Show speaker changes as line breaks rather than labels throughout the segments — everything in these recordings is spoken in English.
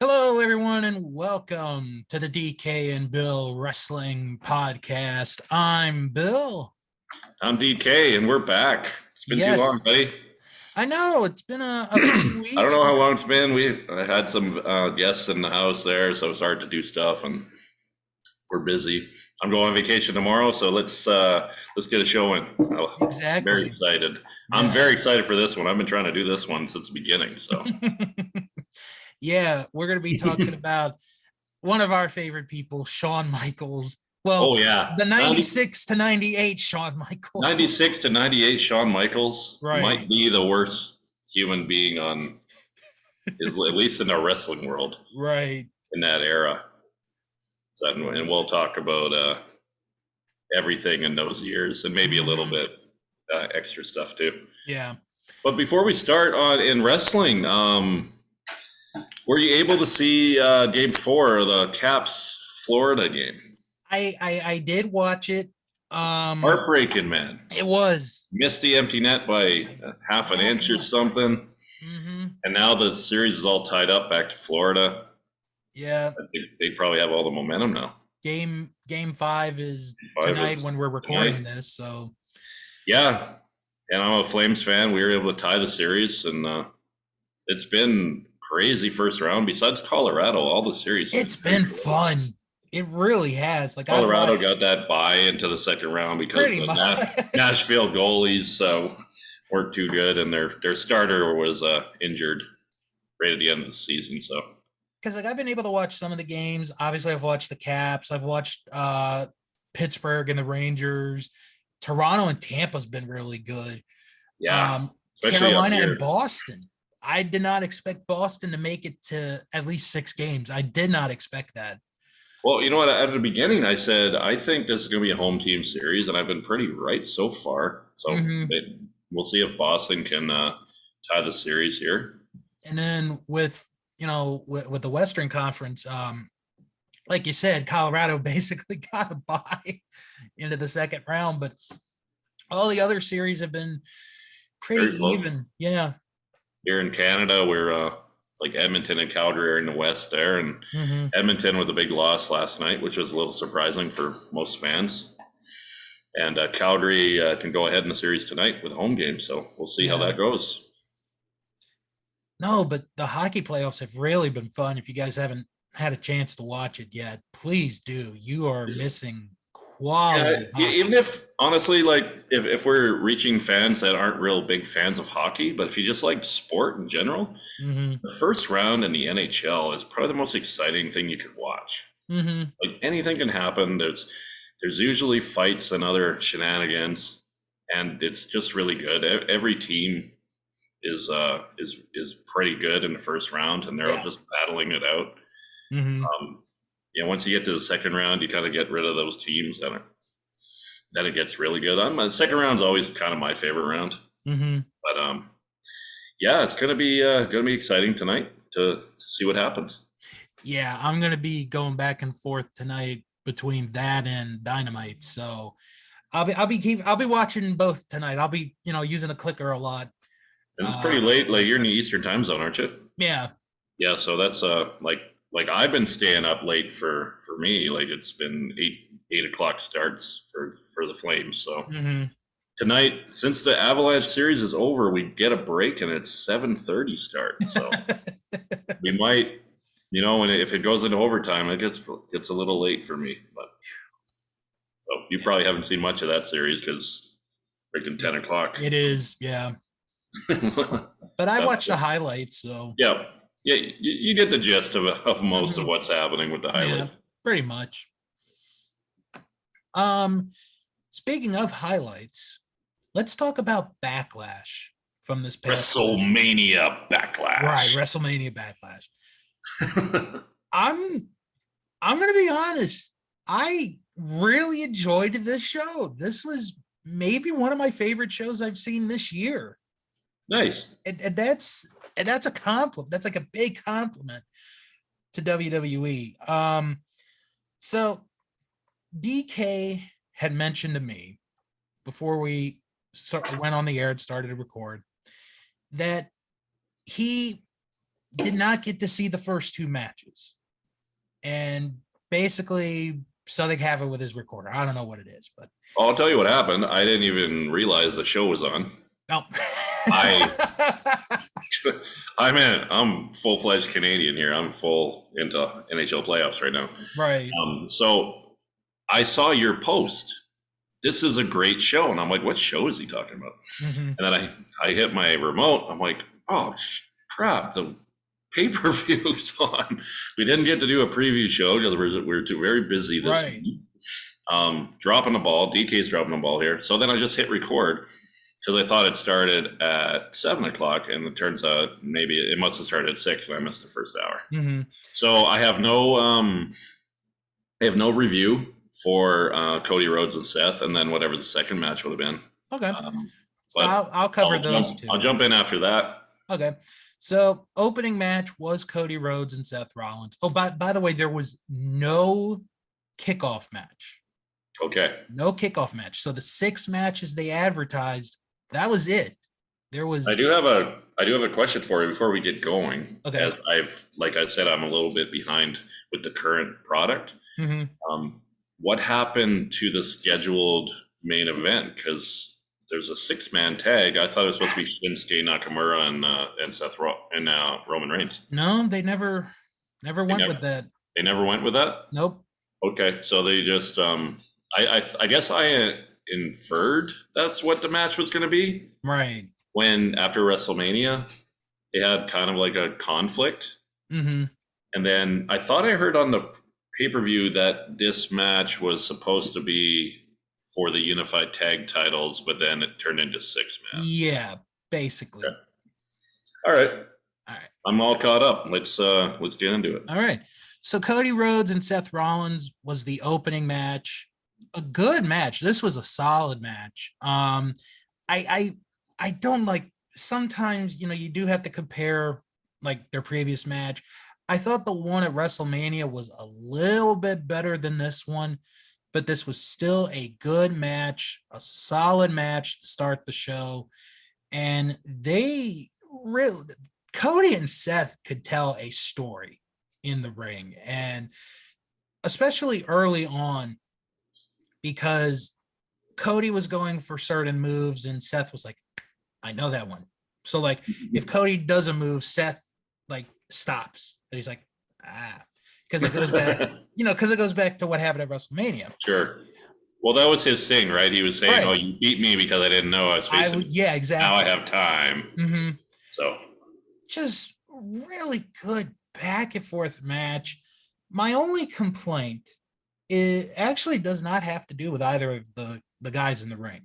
Hello, everyone, and welcome to the DK and Bill Wrestling Podcast. I'm Bill.
I'm DK, and we're back. It's been too long,
Yes,
buddy.
I know it's been a few
I don't
weeks.
know how long it's been. I had some guests in the house there, so it's hard to do stuff, and we're busy. I'm going on vacation tomorrow, so let's get a show in. Very
Exactly.
excited. I'm
Yeah.
very excited for this one. I've been trying to do this one since the beginning. So,
Yeah, we're going to be talking about one of our favorite people, Shawn Michaels. Well,
oh yeah,
the 96 to 98 Shawn Michaels.
96 to 98. Shawn Michaels
Right.
might be the worst human being on, is at least in the wrestling world
Right.
in that era. So, and we'll talk about everything in those years and maybe a little bit extra stuff too.
Yeah.
But before we start on in wrestling, were you able to see Game 4 of the Caps Florida game?
I did watch it.
Heartbreaking, man.
It was.
Missed the empty net by half an inch or something.
Mm-hmm.
And now the series is all tied up back to Florida.
Yeah.
They probably have all the momentum now.
Game 5 is tonight when we're recording this. So
yeah, and I'm a Flames fan. We were able to tie the series, and it's been crazy first round. Besides Colorado, all the series.
It's been fun. It really has. Like
Colorado got that bye into the second round because the Nashville goalies weren't too good, and their starter was injured right at the end of the season. So
because I've been able to watch some of the games. Obviously, I've watched the Caps. I've watched Pittsburgh and the Rangers. Toronto and Tampa's been really good.
Yeah,
Carolina and Boston. I did not expect Boston to make it to at least 6 games. I did not expect that.
Well, you know what? At the beginning, I said, I think this is going to be a home team series, and I've been pretty right so far. So we'll see if Boston can tie the series here.
And then with the Western Conference, like you said, Colorado basically got a bye into the second round, but all the other series have been pretty even. Yeah.
Here in Canada, we're like Edmonton and Calgary are in the West there, and Edmonton with a big loss last night, which was a little surprising for most fans. And Calgary can go ahead in the series tonight with a home game, so we'll see how that goes.
No, but the hockey playoffs have really been fun. If you guys haven't had a chance to watch it yet, please do. You are missing quality.
Yeah, even if, honestly, like if we're reaching fans that aren't real big fans of hockey, but if you just like sport in general, the first round in the NHL is probably the most exciting thing you could watch. Like anything can happen. There's usually fights and other shenanigans, and it's just really good. Every team is pretty good in the first round, and they're all just battling it out. Once you get to the second round, you kind of get rid of those teams, then it gets really good. The second round is always kind of my favorite round. But yeah, it's gonna be exciting tonight to see what happens.
Yeah, I'm gonna be going back and forth tonight between that and Dynamite, so I'll be watching both tonight. I'll be using a clicker a lot.
And it's pretty late. Like you're in the Eastern time zone, aren't you?
Yeah.
Yeah, so that's like I've been staying up late for me. Like it's been 8 o'clock starts for the Flames. So tonight, since the Avalanche series is over, we get a break and it's 7:30 start. So we might, if it goes into overtime, it gets a little late for me. But so you probably haven't seen much of that series because freaking 10 o'clock.
It is, yeah. But I watched the highlights, so
yeah, you get the gist of most of what's happening with the highlights.
Yeah, pretty much. Speaking of highlights, let's talk about Backlash from this past
Wrestlemania Backlash.
Right, Wrestlemania Backlash. I'm gonna be honest. I really enjoyed this show. This was maybe one of my favorite shows I've seen this year.
Nice.
And that's a compliment. That's like a big compliment to WWE. So DK had mentioned to me before we went on the air and started to record that he did not get to see the first two matches. And basically, Southern have it with his recorder. I don't know what it is, but
I'll tell you what happened. I didn't even realize the show was on.
no.
I'm full-fledged Canadian here. I'm full into NHL playoffs right now.
Right.
So I saw your post. This is a great show. And I'm like, what show is he talking about?
Mm-hmm.
And then I hit my remote. I'm like, oh, crap. The pay-per-view's on. We didn't get to do a preview show because we were very busy this week. Dropping the ball. DK's dropping the ball here. So then I just hit record because I thought it started at 7 o'clock, and it turns out maybe it must have started at 6, and I missed the first hour.
Mm-hmm.
So I have no review for Cody Rhodes and Seth, and then whatever the second match would have been.
Okay. So I'll cover those two.
I'll jump in after that.
Okay. So opening match was Cody Rhodes and Seth Rollins. Oh, by the way, there was no kickoff match.
Okay.
No kickoff match. So the 6 matches they advertised, that was it. There was.
I do have a question for you before we get going.
Okay.
As like I said, I'm a little bit behind with the current product.
Mm-hmm.
What happened to the scheduled main event? Because there's a 6-man tag. I thought it was supposed to be Shinsuke Nakamura and Seth and Roman Reigns.
No, they never went with that.
They never went with that?
Nope.
Okay, so they just I guess I inferred that's what the match was going to be.
Right.
When after WrestleMania, they had kind of like a conflict.
Mm-hmm.
And then I thought I heard on the pay-per-view that this match was supposed to be for the unified tag titles, but then it turned into 6-man.
Yeah, basically.
Okay. All right. I'm all caught up. Let's get into it.
All right. So Cody Rhodes and Seth Rollins was the opening match. A good match. This was a solid match. I don't like, sometimes, you do have to compare like their previous match. I thought the one at WrestleMania was a little bit better than this one, but this was still a good match, a solid match to start the show. And Cody and Seth could tell a story in the ring, and especially early on, because Cody was going for certain moves and Seth was like, I know that one. So like if Cody does a move, Seth like stops. And he's like, because it goes back, because it goes back to what happened at WrestleMania.
Sure. Well, that was his thing, right? He was saying, right. Oh, you beat me because I didn't know I was facing.
Yeah, exactly.
Now I have time.
Mm-hmm.
So
just really good back and forth match. My only complaint, it actually does not have to do with either of the guys in the ring.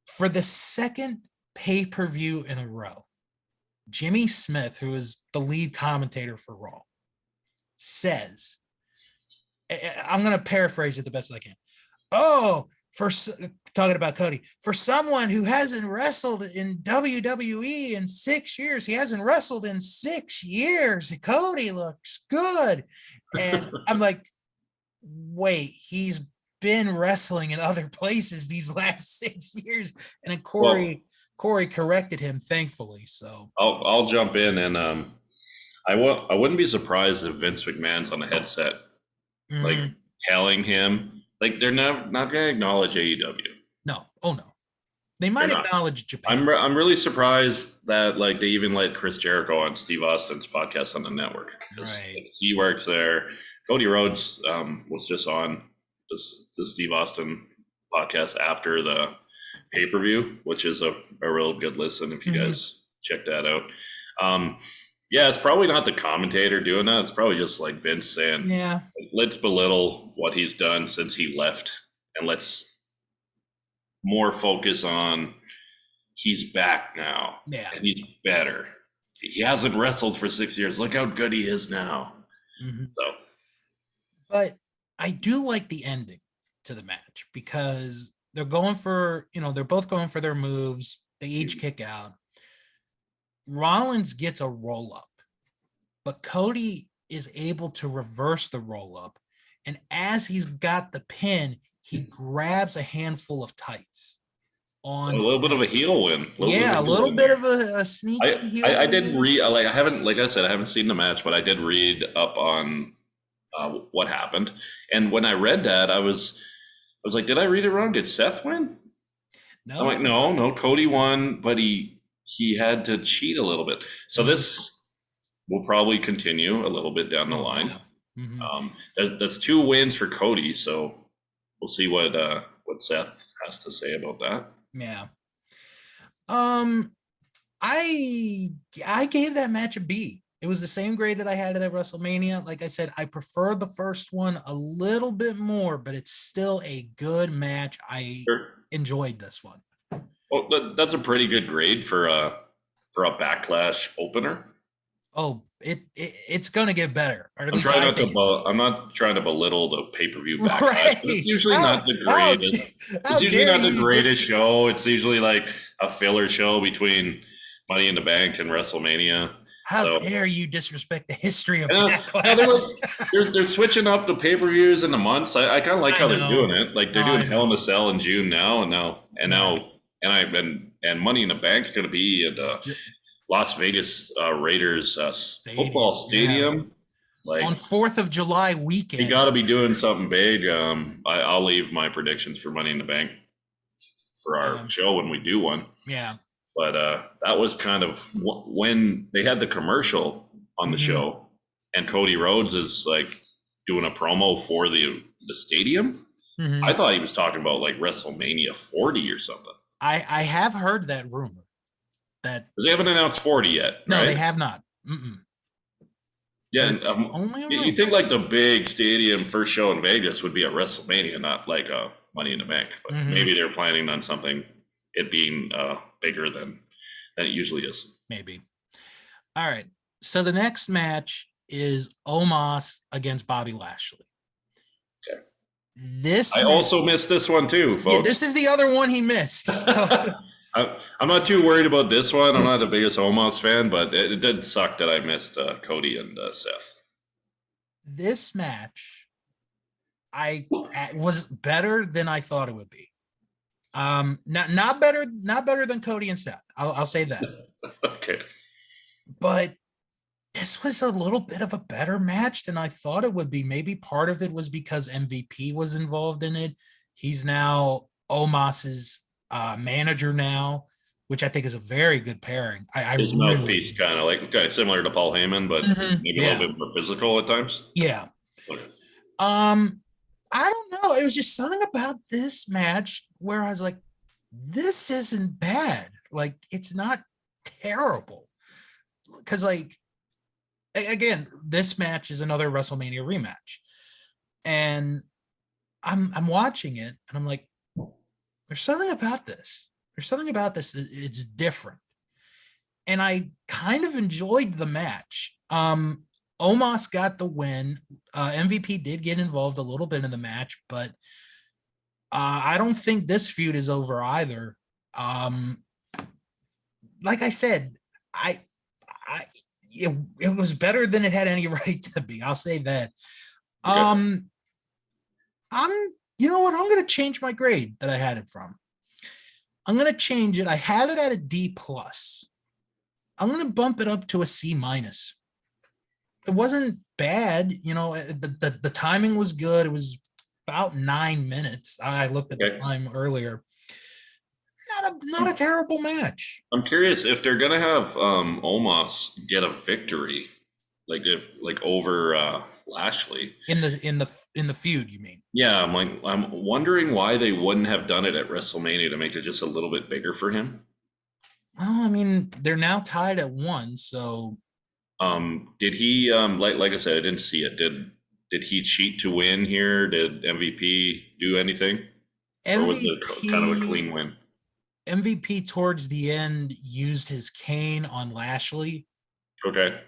For the second pay-per-view in a row, Jimmy Smith, who is the lead commentator for Raw, says, I'm going to paraphrase it the best I can. Oh, for talking about Cody, for someone who hasn't wrestled in WWE in 6 years, he hasn't wrestled in 6 years. Cody looks good. And I'm like, wait, he's been wrestling in other places these last 6 years. And then Corey corrected him, thankfully. So
I'll jump in, and I wouldn't be surprised if Vince McMahon's on a headset, like telling him, like, they're not going to acknowledge AEW.
No. Oh no. They might acknowledge Japan.
I'm really surprised that like they even let Chris Jericho on Steve Austin's podcast on the network.
Right.
He works there. Cody Rhodes was just on the Steve Austin podcast after the pay-per-view, which is a real good listen if you guys check that out. Yeah, it's probably not the commentator doing that. It's probably just like Vince saying,
yeah,
let's belittle what he's done since he left, and let's more focus on he's back now.
Yeah.
And he's better. He hasn't wrestled for 6 years. Look how good he is now. So,
but I do like the ending to the match because they're going for, they're both going for their moves. They each kick out. Rollins gets a roll up, but Cody is able to reverse the roll up. And as he's got the pin, he grabs a handful of tights on
A little bit of a
Seth.
heel win.
Yeah, a little bit of a sneaky heel
I
win
did
there.
read, like, I haven't, like I said, I haven't seen the match, but I did read up on what happened. And when I read that, I was like, did I read it wrong? Did Seth win? I'm like,
No.
no, Cody won, but he had to cheat a little bit. So
Mhm.
this will probably continue a little bit down the
Oh
line.
yeah. Hmm.
That's 2 wins for Cody, so we'll see what Seth has to say about that.
Yeah. Um, I I gave that match a B. It was the same grade that I had it at WrestleMania. Like I said, I prefer the first one a little bit more, but it's still a good match. I
Sure.
enjoyed this one.
Well, that's a pretty good grade for a Backlash opener.
Oh, it's gonna get better, or at least I think it will.
I'm not trying to belittle the pay-per-view Backlash, but it's
Right?
usually not the
How
greatest. It's
how
usually
dare
not the
you
greatest show. It's usually like a filler show between Money in the Bank and WrestleMania.
how
So,
dare you disrespect the history of
now they
Backlash?
were they're switching up the pay-per-views and the months. I kind of like
I
how they're
know.
doing it. Like
No,
they're doing
I
Hell in
know.
a Cell in June now,
Yeah.
and Money in the Bank's going to be at the
J-
Las Vegas Raiders football
Stadium. Yeah.
stadium. Like
On 4th of July
they
weekend.
got to be doing something big. I'll leave my predictions for Money in the Bank for our
Yeah.
show when we do one.
Yeah.
But that was kind of when they had the commercial on the
Hmm.
show, and Cody Rhodes is like doing a promo for the stadium. I
Hmm.
thought he was talking about like WrestleMania 40 or something.
I have heard that rumor that
They haven't announced 40 yet,
no, they
right?
have not. Mm-mm.
Yeah, and,
That's only a
you
rumor.
think like the big stadium first show in Vegas would be at WrestleMania, not like a Money in the Bank. But
Hmm.
maybe they're planning on something it being bigger than it usually is.
Maybe. All right. So the next match is Omos against Bobby Lashley.
Okay.
This
I
match,
also missed this one too,
yeah,
folks.
this is the other one he missed. So
I'm not too worried about this one. I'm not the biggest Omos fan, but it did suck that I missed Cody and Seth.
this match, I was better than I thought it would be. Not better than Cody and Seth. I'll say that.
Okay.
But this was a little bit of a better match than I thought it would be. Maybe part of it was because MVP was involved in it. He's now Omos's manager now, which I think is a very good pairing. I
His
really,
mouthpiece kind of like similar to Paul Heyman, but
mhm,
maybe a little
yeah,
bit more physical at times.
yeah.
Okay.
Um, I don't know. It was just something about this match where I was like, this isn't bad. Like, it's not terrible. Because, like, again, this match is another WrestleMania rematch. And I'm watching it and I'm like, there's something about this. There's something about this. It's different. And I kind of enjoyed the match. Omos got the win. MVP did get involved a little bit in the match, but I don't think this feud is over either. Um, like I said, I, I, it was better than it had any right to be. I'll say that.
Okay.
Um, I'm, you know what? I'm going to change my grade that I had it from. I'm going to change it. I had it at a D plus. I'm going to bump it up to a C minus. It wasn't bad. The timing was good. It was about 9 minutes. I looked at the
Okay.
time earlier. Not a terrible match.
I'm curious if they're gonna have Omos get a victory, like over Lashley.
In the feud, you mean?
Yeah, I'm wondering why they wouldn't have done it at WrestleMania to make it just a little bit bigger for him.
Well, I mean, they're now tied at 1, so
Did he like I said, I didn't see it. Did he cheat to win here? Did MVP do anything? Or was it kind of a
MVP
clean win?
MVP towards the end used his cane on Lashley,
Okay.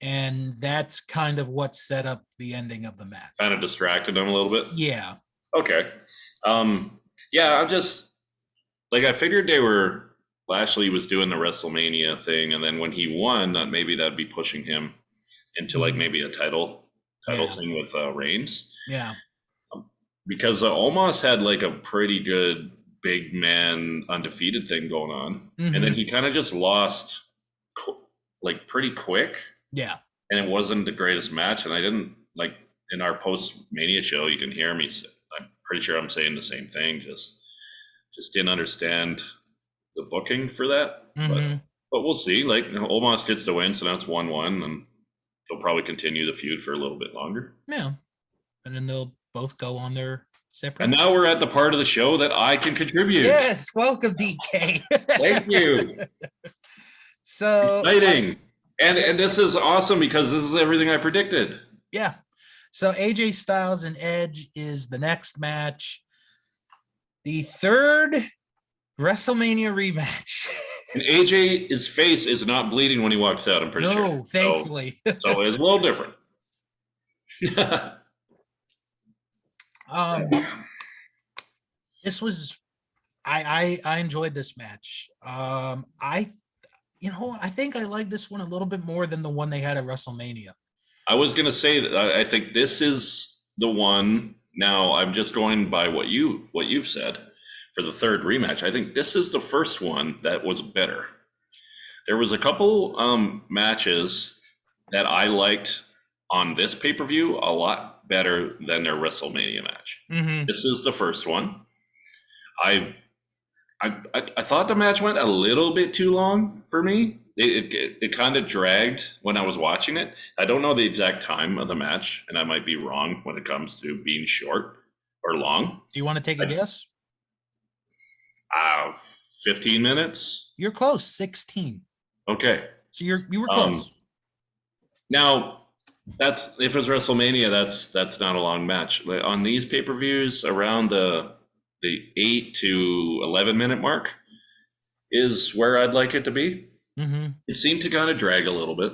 and that's kind of what set up the ending of the match.
Kind of distracted him a little bit.
Yeah.
Okay. Yeah, I'm just like I figured Lashley was doing the WrestleMania thing, and then when he won, that maybe that'd be pushing him into like maybe a title
Yeah.
thing with Reigns.
Yeah.
Because Omos had like a pretty good big man undefeated thing going on.
Mm-hmm.
And then he kind of just lost like pretty quick.
Yeah.
And it wasn't the greatest match. And I didn't like in our post Mania show, you can hear me. I'm pretty sure I'm saying the same thing. Just didn't understand the booking for that.
Mm-hmm.
But we'll see. Like Omos gets the win, so now it's 1-1, and they'll probably continue the feud for a little bit longer.
Yeah. And then they'll both go on their separate.
And now we're at the part of the show that I can contribute.
Yes, welcome, DK.
Thank you.
So
exciting. And this is awesome because this is everything I predicted.
Yeah. So AJ Styles and Edge is the next match. The third WrestleMania rematch.
And AJ's face is not bleeding when he walks out, I'm pretty sure.
No, thankfully.
So it's a little different.
This was I enjoyed this match. I think I like this one a little bit more than the one they had at WrestleMania.
I was gonna say that I think this is the one. Now I'm just going by what you've said for the third rematch. I think this is the first one that was better. There was a couple matches that I liked on this pay-per-view a lot better than their WrestleMania match.
Mm-hmm.
This is the first one. I thought the match went a little bit too long for me. It kind of dragged when I was watching it. I don't know the exact time of the match, and I might be wrong when it comes to being short or long.
Do you want to take a guess?
15 minutes.
You're close. 16.
Okay.
So you were close.
Now, that's if it's WrestleMania, that's not a long match. Like on these pay-per-views, around the 8 to 11 minute mark is where I'd like it to be.
Mm-hmm.
It seemed to kind of drag a little bit.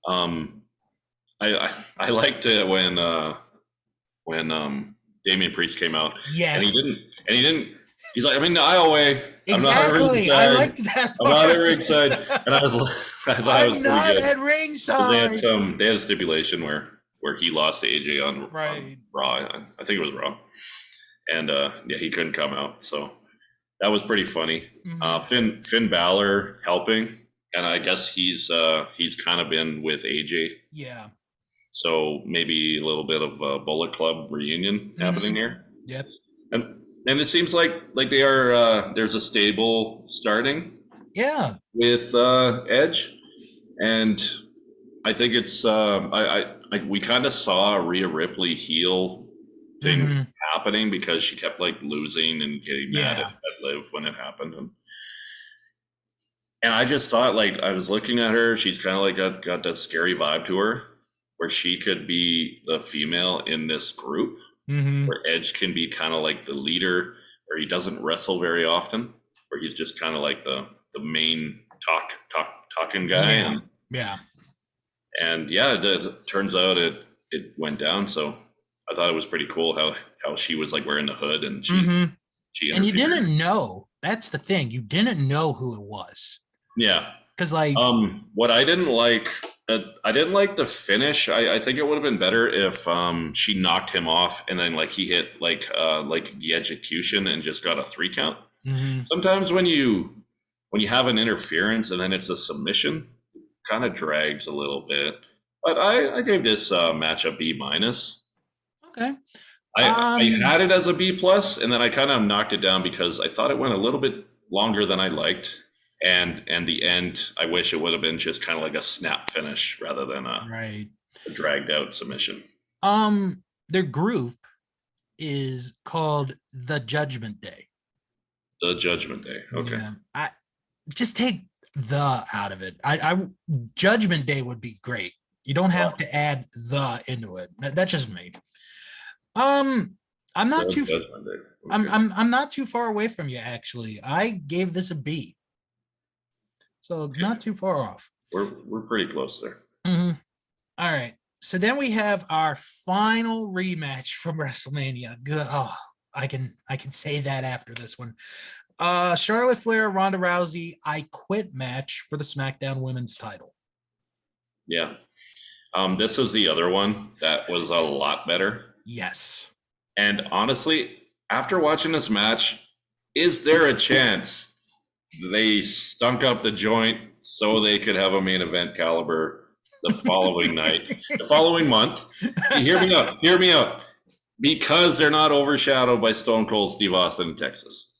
I liked it when Damian Priest came out.
Yes.
And he didn't. He's like, I'm in the aisleway.
Exactly. I liked that part.
I'm not at ringside. And I thought it was
not
pretty good.
at ringside.
They had a stipulation where he lost to AJ on Raw. I think it was Raw. And he couldn't come out. So that was pretty funny. Mm-hmm. Finn Balor helping, and I guess he's kind of been with AJ.
Yeah.
So maybe a little bit of a Bullet Club reunion happening here.
Yep.
And it seems like they are. There's a stable starting.
Yeah.
With Edge, and I think it's we kind of saw a Rhea Ripley heel thing happening because she kept like losing and getting mad at Liv when it happened, and I just thought, like, I was looking at her, she's kind of like got that scary vibe to her where she could be the female in this group where Edge can be kind of like the leader, where he doesn't wrestle very often, where he's just kind of like the main talking guy. And it turns out it went down. So I thought it was pretty cool how she was like wearing the hood and she
and you didn't know. That's the thing. You didn't know who it was.
Yeah.
Because like
what I didn't like the finish. I think it would have been better if she knocked him off and then like he hit like the execution and just got a 3 count. Sometimes when you have an interference and then it's a submission, it kind of drags a little bit. But I gave this match a B-.
Okay.
I had it as a B+, and then I kind of knocked it down because I thought it went a little bit longer than I liked. And the end, I wish it would have been just kind of like a snap finish rather than a dragged out submission.
Their group is called The Judgment Day.
The Judgment Day. Okay.
Yeah. I just take the out of it. I Judgment Day would be great. You don't have to add the into it. That's just me. I'm not too. Okay. I'm not too far away from you. Actually, I gave this a B. So not too far off.
We're pretty close there.
All right. So then we have our final rematch from WrestleMania. Good. Oh, I can say that after this one. Charlotte Flair, Ronda Rousey, I Quit match for the SmackDown Women's title.
Yeah. This is the other one that was a lot better.
Yes.
And honestly, after watching this match, is there a chance they stunk up the joint so they could have a main event caliber the following night, the following month? Hear me out. Hear me out. Because they're not overshadowed by Stone Cold Steve Austin in Texas.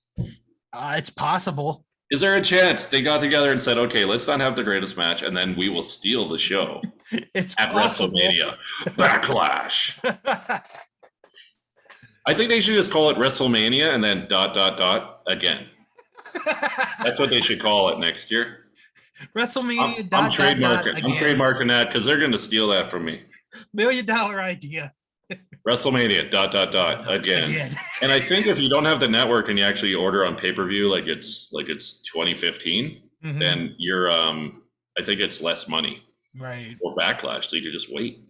It's possible.
Is there a chance they got together and said, okay, let's not have the greatest match, and then we will steal the show
It's
at
possible.
WrestleMania Backlash? I think they should just call it WrestleMania and then ... again. That's what they should call it next year.
WrestleMania .
I'm trademarking that because they're going to steal that from me.
$1 million idea.
WrestleMania ... again. And I think if you don't have the network and you actually order on pay-per-view like it's 2015, then you're I think it's less money.
Right.
Or Backlash, so you could just wait.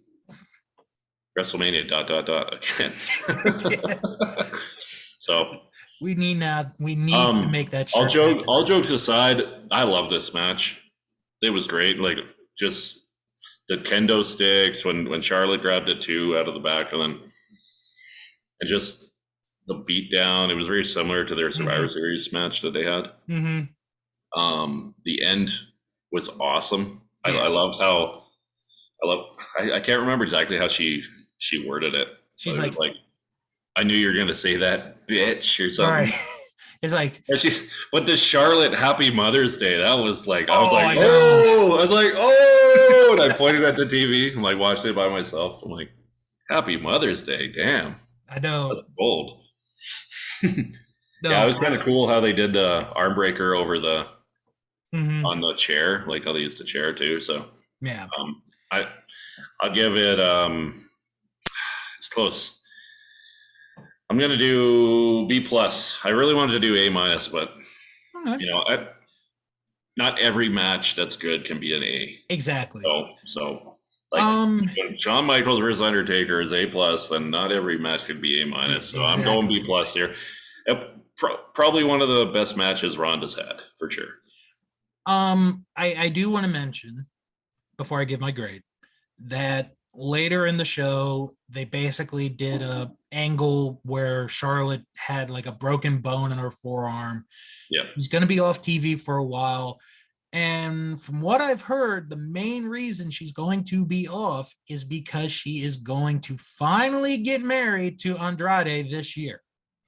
WrestleMania ... again. So
we need to make that shirt.
All jokes aside, I love this match. It was great. Like just the kendo sticks when Charlotte grabbed it too out of the back, and just the beat down. It was very similar to their Survivor Series match that they had. The end was awesome. Yeah. I can't remember exactly how she worded it.
She's like,
I knew you were gonna say that, bitch, or something. Right.
It's like,
but the Charlotte Happy Mother's Day, that was like, I was like, and I pointed at the TV. I'm like, watching it by myself. I'm like, Happy Mother's Day, damn.
I know.
That's bold. Yeah, it was kind of cool how they did the arm breaker over the on the chair, like how they used the chair too. So
yeah,
I'll give it it's close. I'm gonna do B+. I really wanted to do A-, but you know, not every match that's good can be an A.
Exactly.
So like when Shawn Michaels versus Undertaker is A+, then not every match could be A-. So exactly. I'm going B+ here. Probably one of the best matches Ronda's had, for sure.
I do want to mention, before I give my grade, that later in the show, they basically did a angle where Charlotte had like a broken bone in her forearm.
Yeah.
She's going to be off TV for a while. And from what I've heard, the main reason she's going to be off is because she is going to finally get married to Andrade this year.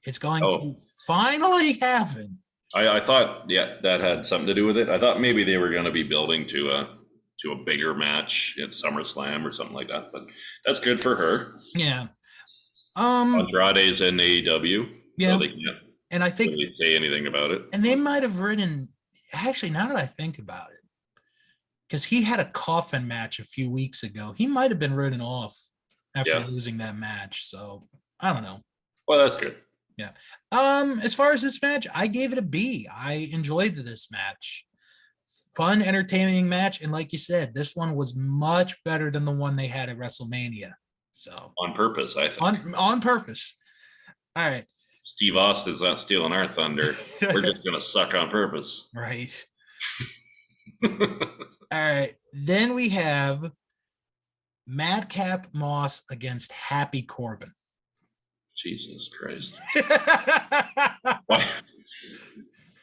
It's going to finally happen.
I thought, that had something to do with it. I thought maybe they were going to be building to a bigger match at SummerSlam or something like that, but that's good for her.
Yeah.
Andrade's in AEW, so they can't
and I think
really say anything about it.
And they might have written, actually, now that I think about it, because he had a coffin match a few weeks ago. He might have been written off after losing that match. So I don't know.
Well, that's good.
Yeah. As far as this match, I gave it a B. I enjoyed this match. Fun, entertaining match. And like you said, this one was much better than the one they had at WrestleMania. So
on purpose, I think.
On purpose. All right.
Steve Austin's not stealing our thunder. We're just gonna suck on purpose.
Right. All right. Then we have Madcap Moss against Happy Corbin.
Jesus Christ.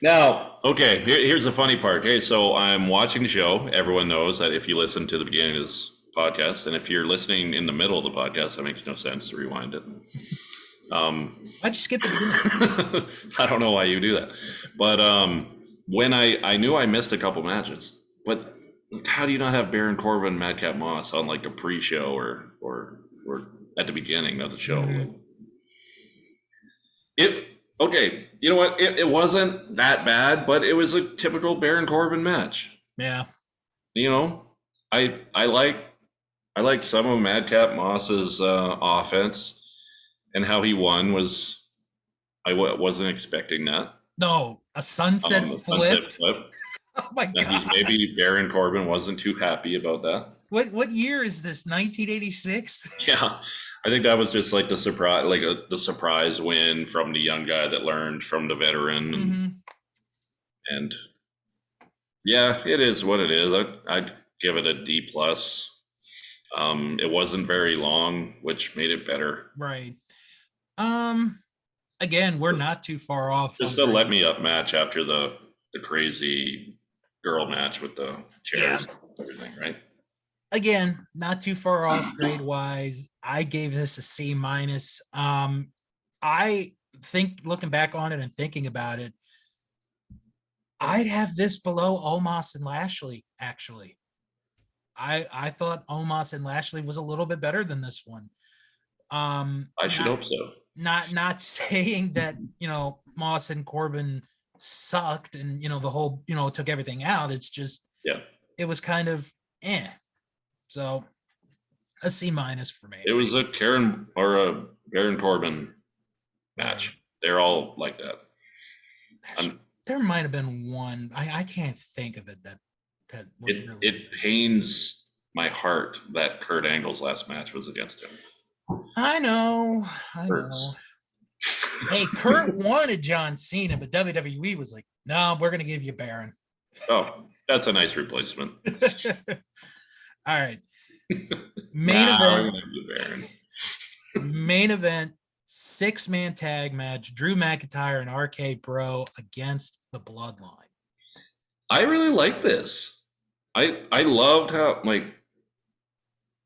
Now, okay, here's the funny part. Okay, so I'm watching the show. Everyone knows that if you listen to the beginning of this podcast, and if you're listening in the middle of the podcast, that makes no sense to rewind it.
Why'd you skip the beginning?
I don't know why you do that. But when I knew I missed a couple matches, but how do you not have Baron Corbin and Madcap Moss on like a pre-show or at the beginning of the show? Mm-hmm. Okay, you know what? It wasn't that bad, but it was a typical Baron Corbin match.
Yeah.
You know, I liked some of Madcap Moss's offense, and how he won was I wasn't expecting that.
No, a sunset flip. Oh my God.
Maybe Baron Corbin wasn't too happy about that.
What year is this? 1986?
Yeah. I think that was just like the surprise, the surprise win from the young guy that learned from the veteran. And yeah, it is what it is. I'd give it a D+. It wasn't very long, which made it better.
Right. again, we're not too far off.
Just a let me up match after the crazy girl match with the chairs and everything, right?
Again, not too far off grade wise. I gave this a C minus. I think looking back on it and thinking about it, I'd have this below Omos and Lashley, actually. I thought Omos and Lashley was a little bit better than this one.
I should hope so.
Not saying that, Moss and Corbin sucked and, the whole, took everything out. It's just, it was kind of So a C minus for me.
It was a Baron Corbin match. They're all like that.
There might have been one. I can't think of it that was
really.
It
pains my heart that Kurt Angle's last match was against him.
I know. Hey, Kurt wanted John Cena, but WWE was like, no, we're going to give you Baron.
Oh, that's a nice replacement.
All right. Main event, 6-man tag match, Drew McIntyre and RK Bro against the Bloodline.
I really like this. I loved how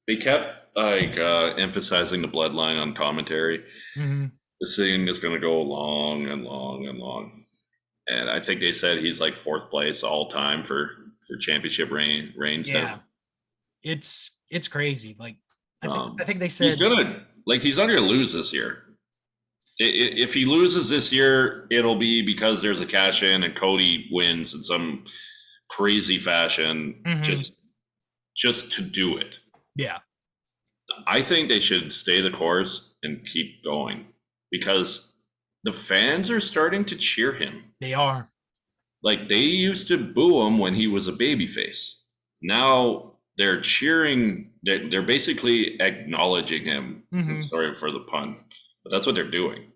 they kept emphasizing the Bloodline on commentary.
Mm-hmm.
This thing is going to go long and long and long, and I think they said he's like 4th place all time for championship reigns.
Yeah, it's crazy. I think they said
he's not going to lose this year. If he loses this year, it'll be because there's a cash in and Cody wins in some crazy fashion, just to do it.
Yeah,
I think they should stay the course and keep going because the fans are starting to cheer him.
They are.
They used to boo him when he was a babyface. Now they're cheering. They're basically acknowledging him. Sorry for the pun. But that's what they're doing.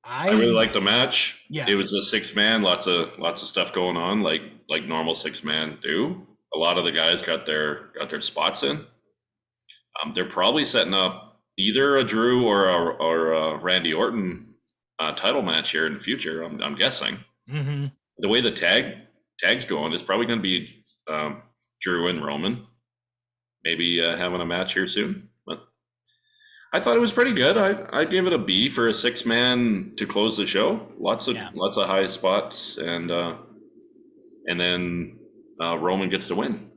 I really like the match. Yeah. It was a 6-man, lots of stuff going on, like normal 6-man do. A lot of the guys got their spots in. They're probably setting up either a Drew or a Randy Orton title match here in the future. I'm guessing.
Mm-hmm.
The way the tag's going, it's probably going to be Drew and Roman. Maybe having a match here soon. I thought it was pretty good. I gave it a B for a 6-man to close the show. Lots of high spots, and then Roman gets to win.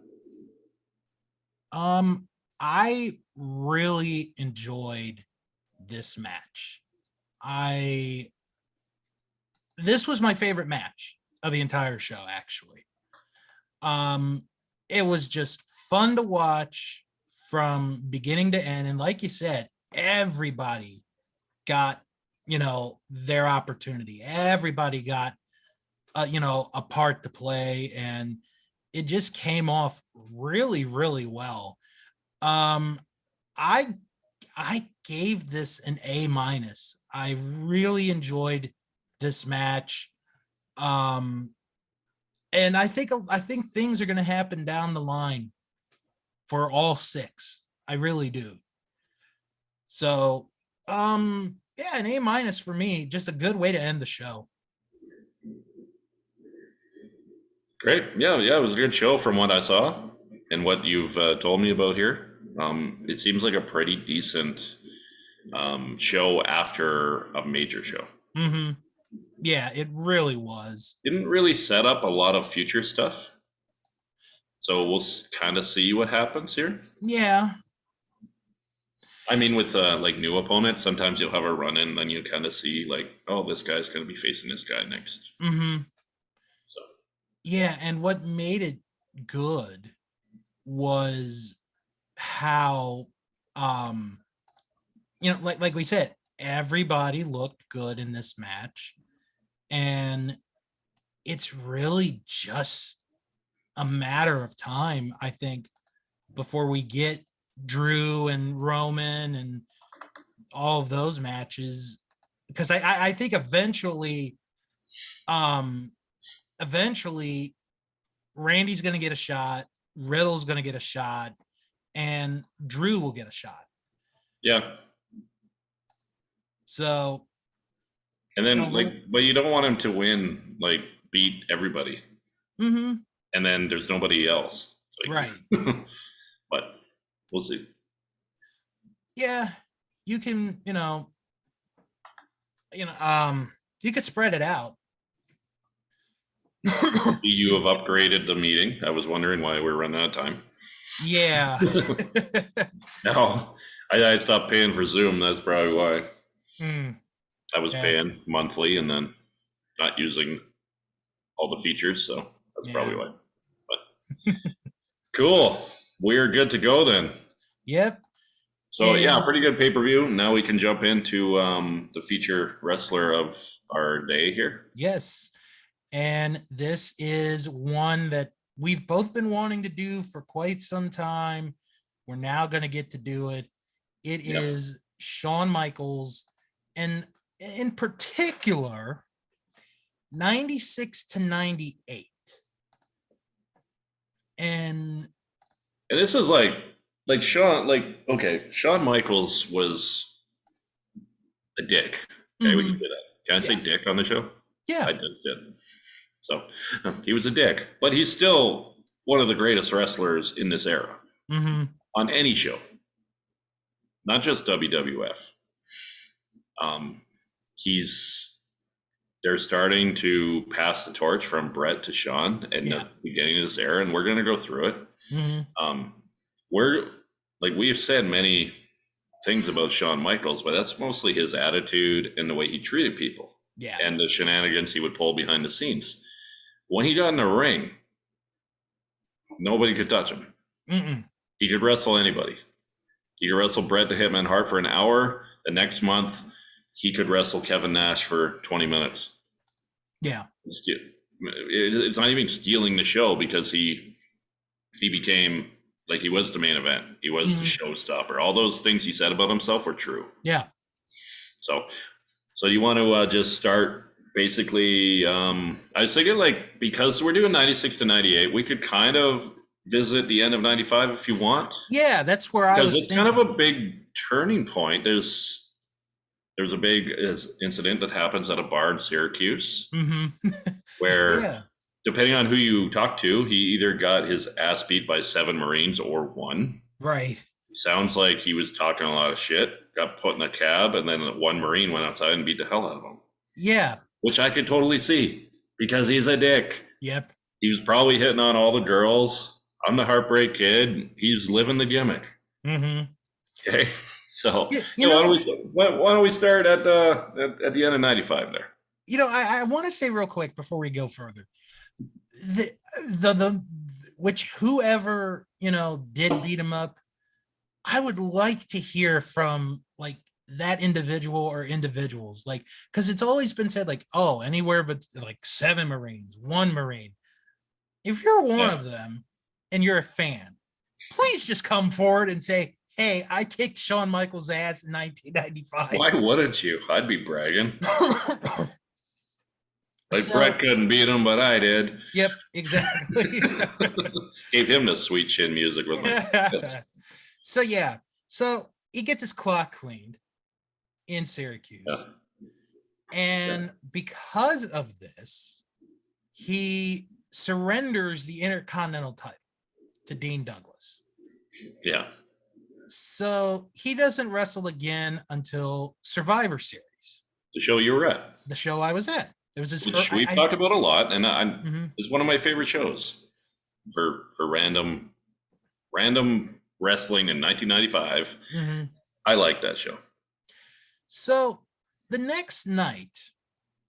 I really enjoyed this match. This was my favorite match of the entire show, actually. It was just fun to watch from beginning to end, and like you said, everybody got their opportunity. Everybody got a part to play, and it just came off really, really well. I gave this an A minus. I really enjoyed this match. And I think things are going to happen down the line for all 6. I really do. So, an A minus for me. Just a good way to end the show.
Great. Yeah. It was a good show from what I saw and what you've told me about here. It seems like a pretty decent show after a major show.
Mm-hmm. Yeah, it really was.
Didn't really set up a lot of future stuff. So we'll kind of see what happens here.
Yeah.
I mean, with new opponents, sometimes you'll have a run-in, then you kind of see this guy's going to be facing this guy next.
Mm-hmm.
So.
Yeah, and what made it good was how, like we said, everybody looked good in this match, and it's really just a matter of time, I think, before we get Drew and Roman and all of those matches, because I think eventually Randy's going to get a shot, Riddle's going to get a shot, and Drew will get a shot.
Yeah.
So,
And then but you don't want him to win, beat everybody.
Mm-hmm.
And then there's nobody else.
Right.
But we'll see.
Yeah, you can, you could spread it out.
You have upgraded the meeting. I was wondering why we're running out of time.
Yeah.
No, I stopped paying for Zoom. That's probably why. I was paying monthly and then not using all the features, so that's probably why. But cool. We're good to go then.
Yep.
So yeah, pretty good pay-per-view. Now we can jump into the feature wrestler of our day here.
Yes. And this is one that we've both been wanting to do for quite some time. We're now going to get to do it. It is Shawn Michaels, and in particular, 96 to 98. And
this is like Shawn, Shawn Michaels was a dick. Okay, we can say that. Can I say dick on the show?
Yeah.
I just did. So he was a dick, but he's still one of the greatest wrestlers in this era on any show, not just WWF. They're starting to pass the torch from Brett to Shawn in the beginning of this era, and we're going to go through it. We've said many things about Shawn Michaels, but that's mostly his attitude and the way he treated people.
Yeah.
And the shenanigans he would pull behind the scenes. When he got in the ring, nobody could touch him. He could wrestle anybody. He could wrestle Bret the Hitman Hart for an hour. The next month, he could wrestle Kevin Nash for 20 minutes.
Yeah.
It's not even stealing the show because he became, he was the main event. He was the showstopper. All those things he said about himself were true.
Yeah.
So you want to just start basically, I was thinking because we're doing 96 to 98, we could kind of visit the end of 95 if you want.
Yeah, that's where I was thinking.
Because it's kind of a big turning point. There's a big incident that happens at a bar in Syracuse where, depending on who you talk to, he either got his ass beat by 7 Marines or 1.
Right.
Sounds like he was talking a lot of shit, got put in a cab, and then 1 Marine went outside and beat the hell out of him.
Yeah.
Which I could totally see because he's a dick.
Yep.
He was probably hitting on all the girls. I'm the Heartbreak Kid. He's living the gimmick. Okay. So why don't we start at the end of 95 there?
I want to say real quick before we go further, whoever did beat him up, I would like to hear from that individual or individuals, because it's always been said anywhere but 7 Marines, 1 Marine. If you're one of them and you're a fan, please just come forward and say, hey, I kicked Shawn Michaels' ass in 1995.
Why wouldn't you? I'd be bragging. Brett couldn't beat him, but I did.
Yep, exactly.
Gave him the sweet chin music with
So he gets his clock cleaned in Syracuse. And because of this, he surrenders the Intercontinental title to Dean Douglas.
Yeah.
So he doesn't wrestle again until Survivor Series.
The show you were at.
The show I was at. It was his first.
We've talked about a lot, and it's one of my favorite shows for random wrestling in 1995. I like that show.
So the next night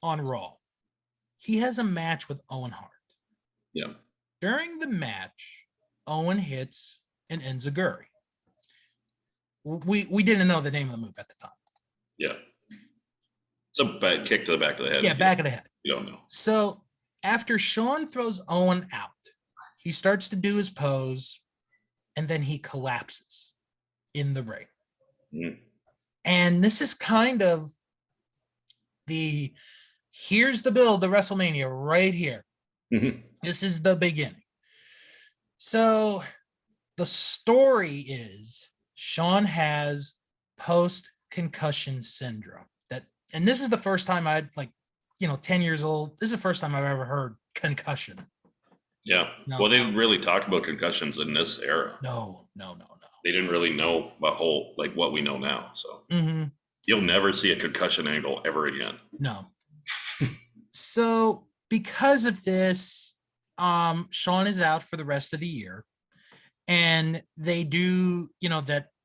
on Raw, he has a match with Owen Hart.
Yeah.
During the match, Owen hits an enziguri. We didn't know the name of the move at the time.
Yeah. It's a bad kick to the back of the head.
Yeah, back of the head.
You don't know.
So after Shawn throws Owen out, he starts to do his pose, and then he collapses in the ring. And this is kind of here's the build to WrestleMania right here. This is the beginning. So the story is Shawn has post-concussion syndrome. and this is the first time I'd 10 years old. This is the first time I've ever heard concussion.
Yeah.
No.
Well, they didn't really talk about concussions in this era.
No.
They didn't really know what we know now. So you'll never see a concussion angle ever again.
No. So because of this, Shawn is out for the rest of the year, and they do,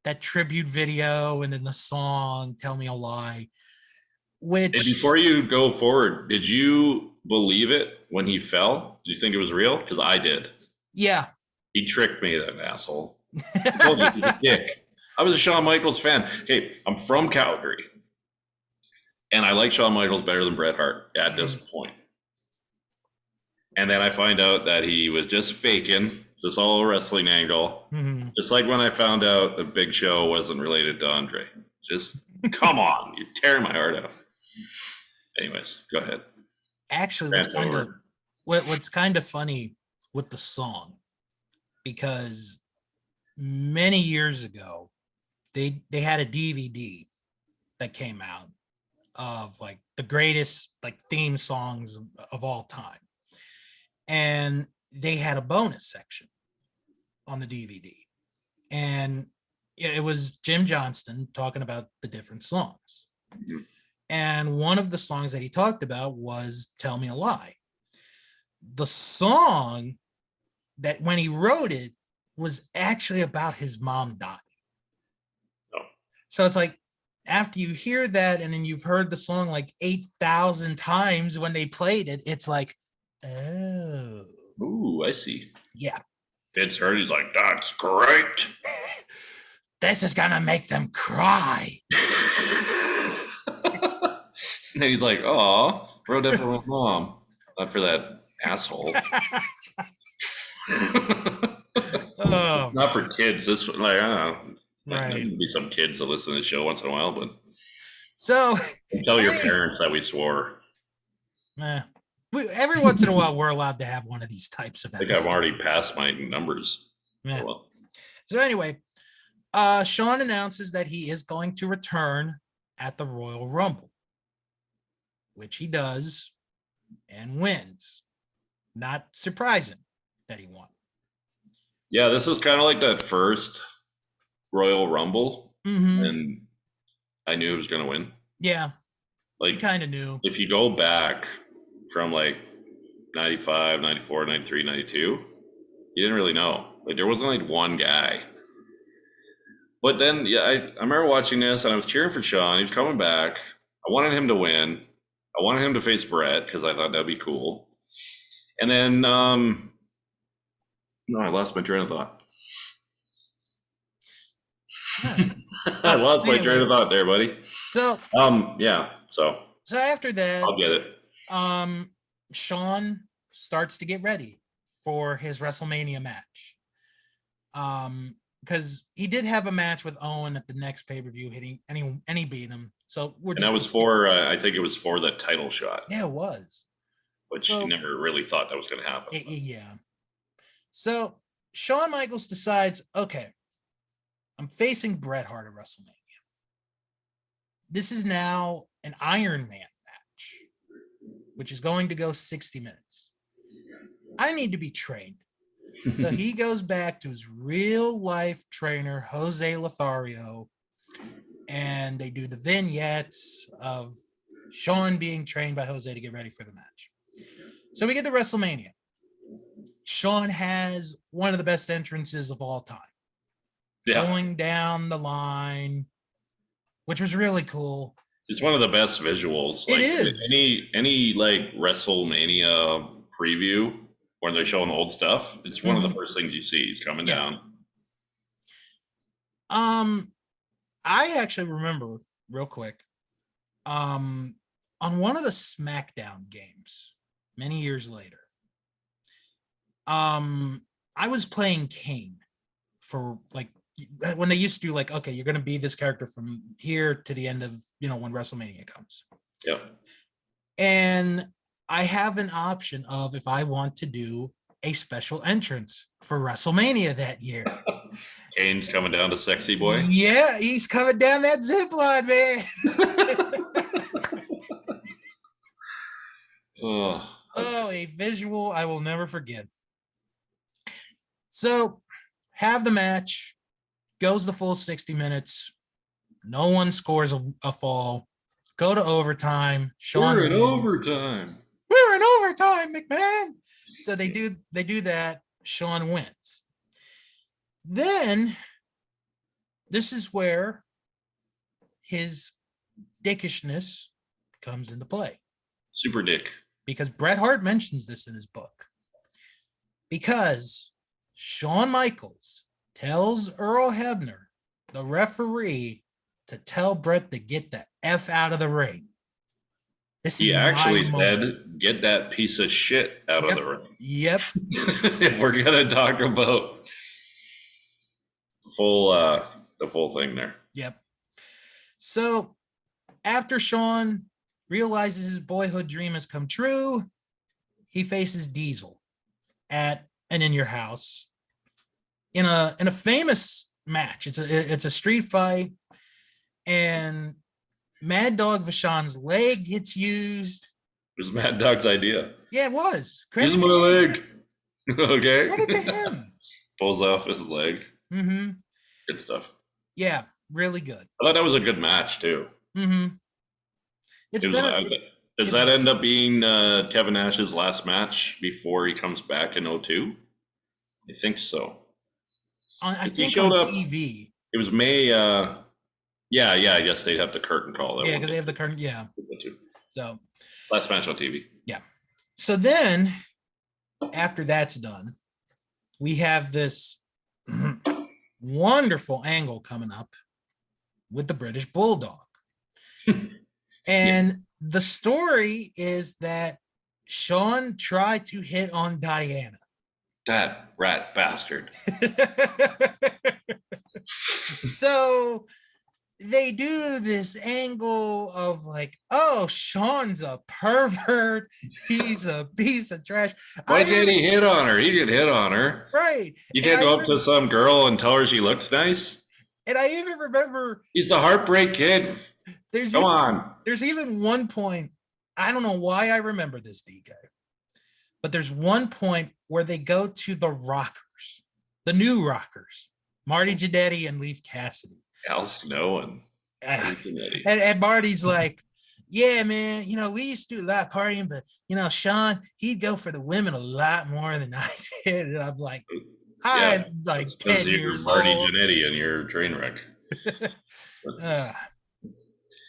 that tribute video and then the song "Tell Me a Lie." Which,
and before you go forward, did you believe it when he fell? Did you think it was real? Because I did.
Yeah.
He tricked me, that asshole. I told you he's a dick. I was a Shawn Michaels fan. Okay, I'm from Calgary, and I like Shawn Michaels better than Bret Hart at this point. And then I find out that he was just faking this all wrestling angle. Just like when I found out the Big Show wasn't related to Andre. Just come on, you're tearing my heart out. Anyways, go ahead.
Actually, what's kind of funny with the song, because many years ago, they had a DVD that came out of the greatest theme songs of all time, and they had a bonus section on the DVD, and it was Jim Johnston talking about the different songs. And one of the songs that he talked about was "Tell Me a Lie." The song that when he wrote it was actually about his mom dying.
Oh.
So it's after you hear that, and then you've heard the song 8,000 times when they played it, it's oh.
Ooh, I see.
Yeah.
Vince heard, he's like, that's great.
This is gonna make them cry.
And he's like, oh, wrote that for my mom, not for that asshole. Not for kids. This I don't know.
Right.
There could be some kids that listen to the show once in a while, but
so
tell your parents that we swore.
Every once in a while, we're allowed to have one of these types of episodes.
I think I've already passed my numbers.
Yeah. Oh, well. So anyway, Shawn announces that he is going to return at the Royal Rumble, which he does and wins. Not surprising that he won.
Yeah, this is kind of like that first Royal Rumble, and I knew he was going to win.
Yeah, you kind of knew.
If you go back from 95, 94, 93, 92, you didn't really know. There wasn't one guy. But then, yeah, I remember watching this, and I was cheering for Shawn. He was coming back. I wanted him to win. I wanted him to face Bret because I thought that'd be cool. And then, no, I lost my train of thought. I lost my train of thought there, buddy.
So,
yeah. So
after that,
I'll get it.
Shawn starts to get ready for his WrestleMania match. Because he did have a match with Owen at the next pay-per-view, and he beat him. So
that was for, I think it was for the title shot.
Yeah, it was.
Which you never really thought that was going to happen.
Yeah. So Shawn Michaels decides, okay, I'm facing Bret Hart at WrestleMania. This is now an Iron Man match, which is going to go 60 minutes. I need to be trained. So he goes back to his real life trainer, Jose Lothario, and they do the vignettes of Shawn being trained by Jose to get ready for the match. So we get to WrestleMania. Shawn has one of the best entrances of all time. Yeah. Going down the line, which was really cool.
It's one of the best visuals.
It is.
Any WrestleMania preview when they're showing old stuff, it's one of the first things you see. He's coming down.
I actually remember real quick, on one of the SmackDown games many years later, I was playing Kane for when they used to do okay, you're going to be this character from here to the end of, when WrestleMania comes.
Yeah.
And I have an option of if I want to do a special entrance for WrestleMania that year.
Kane's coming down to sexy boy.
Yeah, he's coming down that zip line, man. A visual I will never forget. So, have the match, goes the full 60 minutes. No one scores a fall. Go to overtime. Shawn
We're in
wins.
overtime.
We're in overtime, McMahon. So they do that. Shawn wins. Then this is where his dickishness comes into play.
Super dick.
Because Bret Hart mentions this in his book. Because Shawn Michaels tells Earl Hebner, the referee, to tell Bret to get the F out of the ring.
He actually said, get that piece of shit out of the ring.
Yep.
If we're going to talk about the full thing there.
Yep. So after Shawn realizes his boyhood dream has come true, he faces Diesel at an In Your House in a famous match. It's a street fight, and Mad Dog Vachon's leg gets used.
It was Mad Dog's idea.
Yeah, it was.
Use my leg. Okay.
Credit to him.
Pulls off his leg.
Mm-hmm.
Good stuff.
Yeah, really good.
I thought that was a good match too.
Mm-hmm.
Does that end up being Kevin Nash's last match before he comes back in 2002? I think so.
I think on TV.
It was May. Yeah. I guess they'd have the curtain call.
Yeah, because they have the curtain. Yeah. So
last match on TV.
Yeah. So then, after that's done, we have this wonderful angle coming up with the British Bulldog. And the story is that Shawn tried to hit on Diana.
That rat bastard.
So they do this angle of like, oh, Shawn's a pervert. He's a piece of trash.
Why can't he hit on her? He could hit on her.
Right.
You can't go up to some girl and tell her she looks nice.
And I even remember.
He's the Heartbreak Kid. Come on.
There's even one point. I don't know why I remember this, DK. But there's one point where they go to the Rockers, the new Rockers, Marty Jannetty and Leif Cassidy.
Al Snow
and Marty's like, yeah, man, we used to do a lot of partying, but Shawn, he'd go for the women a lot more than I did. And I'm like, I'm like 10 years old.
Marty Jannetty and your train wreck.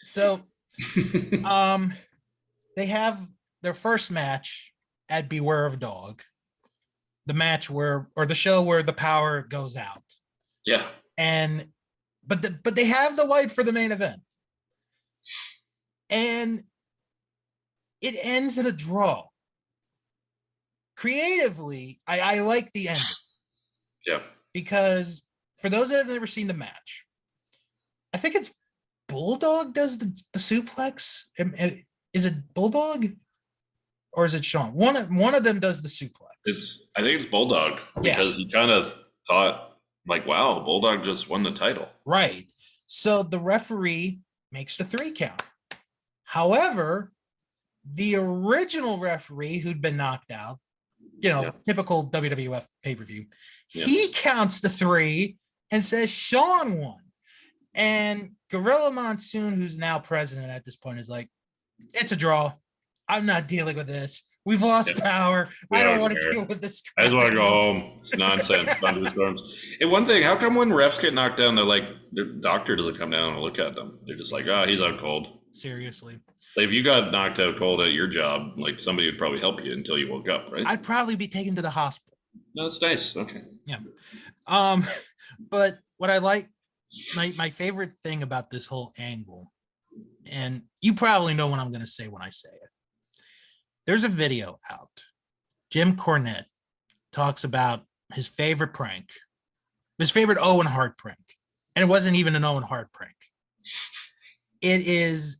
So they have their first match at Beware of Dog, the match or the show where the power goes out.
Yeah.
But they have the light for the main event. And it ends in a draw. Creatively, I like the ending.
Yeah.
Because for those that have never seen the match, I think it's Bulldog does the suplex. Is it Bulldog or is it Shawn? One of them does the suplex.
I think it's Bulldog because he kind of thought like, wow, Bulldog just won the title.
Right. So the referee makes the 3 count. However, the original referee who'd been knocked out, typical WWF pay-per-view, he counts the 3 and says Shawn won. And Gorilla Monsoon, who's now president at this point, is like, it's a draw. I'm not dealing with this. We've lost power. I don't want to deal with this.
I just want to go home. It's nonsense. Thunderstorms. And one thing, how come when refs get knocked down, they're like, the doctor doesn't come down and look at them? They're just like, he's out cold.
Seriously.
Like, if you got knocked out cold at your job, like somebody would probably help you until you woke up, right?
I'd probably be taken to the hospital.
No, that's nice. Okay.
Yeah. But what I like, my favorite thing about this whole angle, and you probably know what I'm going to say when I say it. There's a video out. Jim Cornette talks about his favorite prank, his favorite Owen Hart prank. And it wasn't even an Owen Hart prank. It is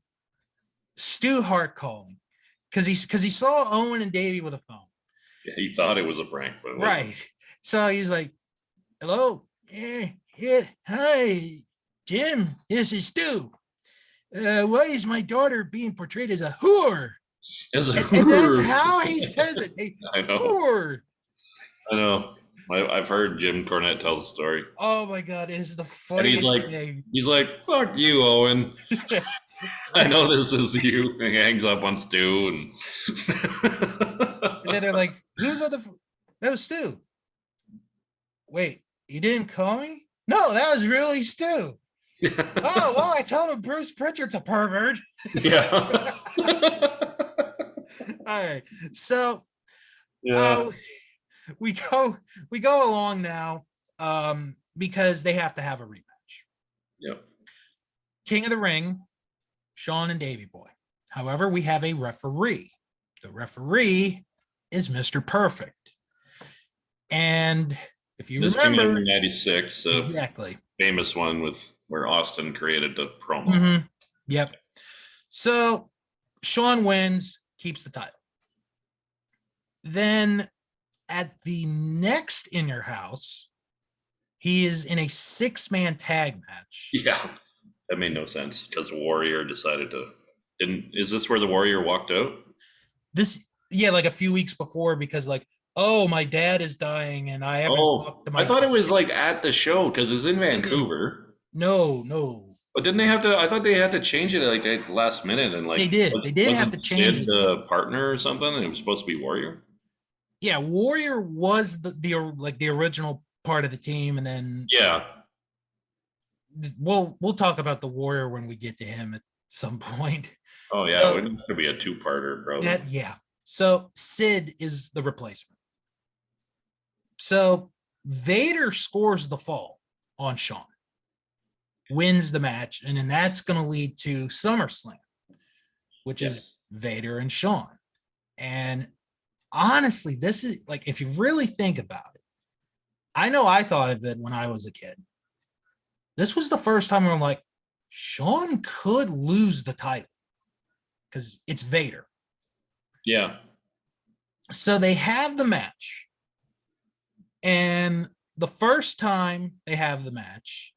Stu Hart calling because he saw Owen and Davey with a phone.
Yeah, he thought it was a prank. But
right. So he's like, hello. Hi, Jim. This is Stu. Why is my daughter being portrayed as a whore? And that's how he says it. A
I know.
whore.
I know. I've heard Jim Cornette tell the story.
Oh my god, it is the
And
funniest thing.
he's like, fuck you, Owen. I know this is you. And he hangs up on Stu
And then they're like, who's on the that was Stu. Wait, you didn't call me? No, that was really Stu. Oh, well, I told him Bruce Pritchard's a pervert.
Yeah.
All right. So
Yeah.
we go along now because they have to have a rematch.
Yep.
King of the Ring, Shawn and Davey Boy. However, we have a referee. The referee is Mr. Perfect. And if you
this
remember,
came out in 96,
exactly,
famous one with where Austin created the promo.
Mm-hmm. Yep. So Shawn wins, keeps the title. Then at the next In Your House, he is in a 6-man tag match.
Yeah, that made no sense because Warrior decided to. Is this where the Warrior walked out?
Like a few weeks before, because like, oh, my dad is dying and I haven't talked to my.
I thought it was like at the show because it's in Vancouver.
No.
But didn't they have to? I thought they had to change it like at the last minute and like
they did. They did have to change it.
The partner or something, and it was supposed to be Warrior.
Yeah, Warrior was the original part of the team, and then we'll talk about the Warrior when we get to him at some point.
Oh yeah, it needs to be a 2-parter, bro.
So Sid is the replacement. So Vader scores the fall on Shawn, wins the match, and then that's going to lead to SummerSlam, which is Vader and Shawn. And honestly, this is like, if you really think about it, I know I thought of it when I was a kid. This was the first time where I'm like, Shawn could lose the title because it's Vader.
Yeah.
So they have the match. And the first time they have the match,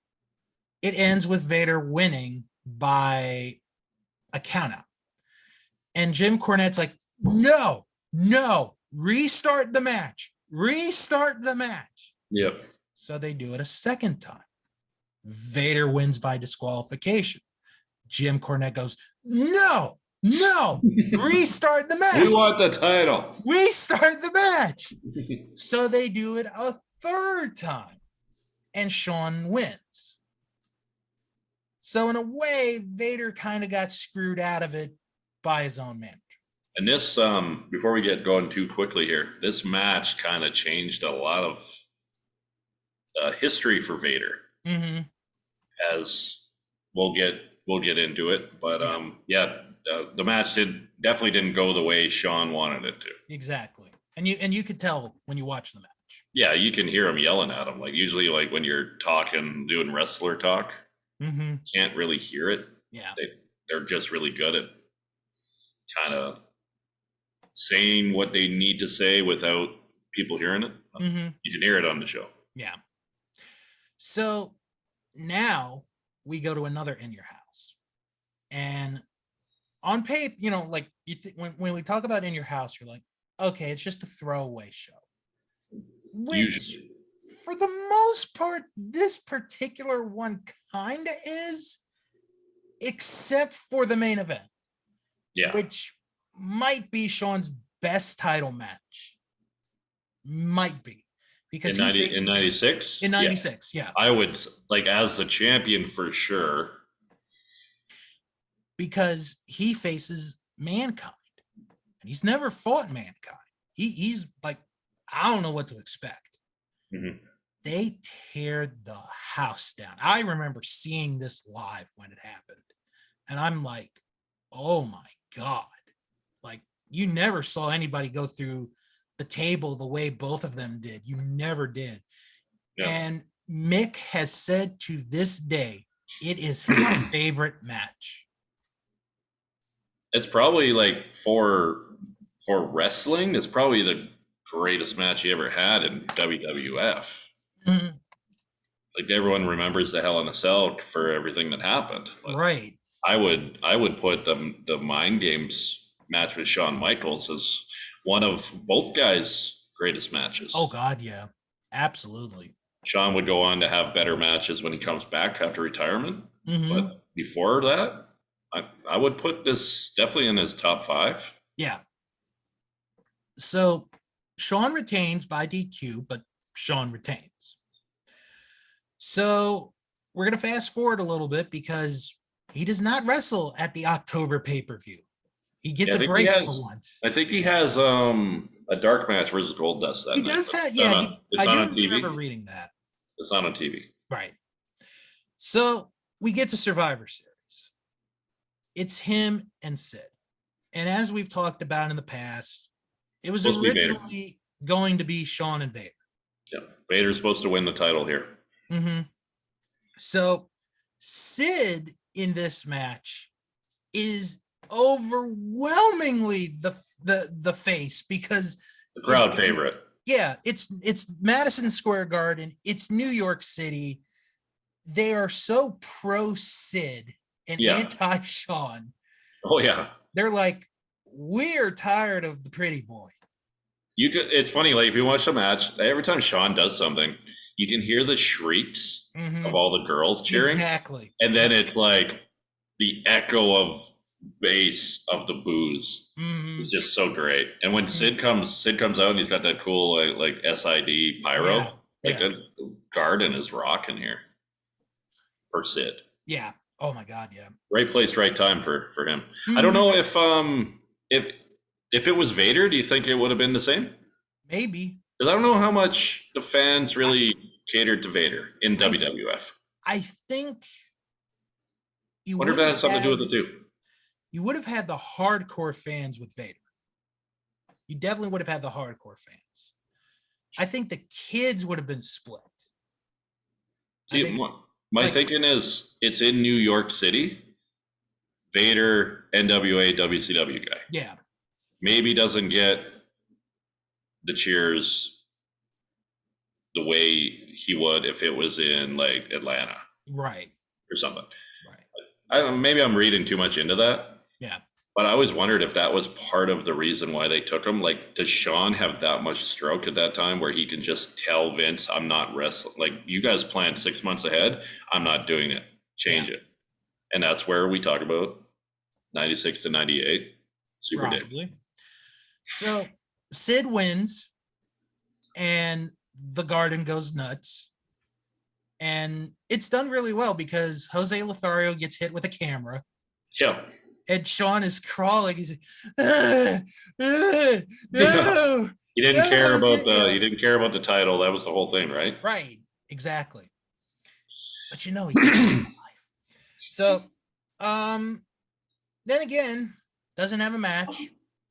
it ends with Vader winning by a countout. And Jim Cornette's like, no, restart the match.
Yep.
So they do it a second time. Vader wins by disqualification. Jim Cornette goes, no, restart the match.
We want the title.
Restart the match. So they do it a third time, and Shawn wins. So in a way, Vader kind of got screwed out of it by his own manager.
And this, before we get going too quickly here, this match kind of changed a lot of history for Vader.
Mm-hmm.
As we'll get into it, but the match definitely didn't go the way Shawn wanted it to.
Exactly, and you could tell when you watch the match.
Yeah, you can hear him yelling at him. Like usually, like when you're doing wrestler talk, can't really hear it.
Yeah,
they're just really good at kind of saying what they need to say without people hearing it. You can hear it on the show.
Yeah. So now we go to another In Your House, and on paper, like when we talk about In Your House, you're like, okay, it's just a throwaway show. Which, usually, for the most part, this particular one kind of is, except for the main event. Yeah. Which might be Shawn's best title match. Might be. Because
in 96?
In 96, yeah.
I would, like, as the champion for sure.
Because he faces Mankind. And he's never fought Mankind. He's like, I don't know what to expect. They tear the house down. I remember seeing this live when it happened. And I'm like, oh my God. Like, you never saw anybody go through the table the way both of them did. You never did. Yeah. And Mick has said to this day, it is his favorite match.
It's probably like for wrestling, it's probably the greatest match he ever had in WWF. like everyone remembers the Hell in a Cell for everything that happened. But
Right.
I would put the Mind Games match with Shawn Michaels as one of both guys' greatest matches.
Oh God, yeah, absolutely.
Shawn would go on to have better matches when he comes back after retirement. But before that, I would put this definitely in his top 5.
Yeah. So Shawn retains by DQ, but Shawn retains. So we're going to fast forward a little bit because he does not wrestle at the October pay-per-view. He gets a break for once.
I think he has a dark match versus Goldust that
he
night.
Does have, yeah.
It's
I
not
do
on TV.
remember reading that.
It's not on TV.
Right. So we get to Survivor Series. It's him and Sid. And as we've talked about in the past, it was originally going to be Shawn and Vader.
Yeah, Vader's supposed to win the title here.
So Sid in this match is overwhelmingly the face because
the crowd favorite.
Yeah, it's Madison Square Garden. It's New York City. They are so pro Sid and anti Shawn.
Oh yeah.
They're like, we're tired of the pretty boy.
It's funny, like if you watch the match, every time Shawn does something, you can hear the shrieks of all the girls cheering.
Exactly.
And then it's like the echo of bass of the boos. It's just so great. And when Sid comes out and he's got that cool like SID pyro, the garden is rocking here for Sid.
Yeah. Oh my God. Yeah.
Right place, right time for him. I don't know if it was Vader, do you think it would have been the same?
Maybe.
Because I don't know how much the fans really catered to Vader in WWF.
I think
you wonder if that had something to do with it too.
You would have had the hardcore fans with Vader. You definitely would have had the hardcore fans. I think the kids would have been split.
See, my thinking is it's in New York City. Vader, NWA, WCW guy.
Yeah.
Maybe doesn't get the cheers the way he would if it was in like Atlanta.
Right.
Or something.
Right.
I don't know, maybe I'm reading too much into that.
Yeah.
But I always wondered if that was part of the reason why they took him. Like, does Shawn have that much stroke at that time where he can just tell Vince, I'm not wrestling? Like, you guys planned 6 months ahead. I'm not doing it. Change it. And that's where we talk about 96 to 98. Super Day.
So Sid wins and the garden goes nuts. And it's done really well because Jose Lothario gets hit with a camera.
Yeah.
And Shawn is crawling. He's like, no.
Yeah. He didn't care about the title. That was the whole thing, right?
Right. Exactly. But he life. So then again, doesn't have a match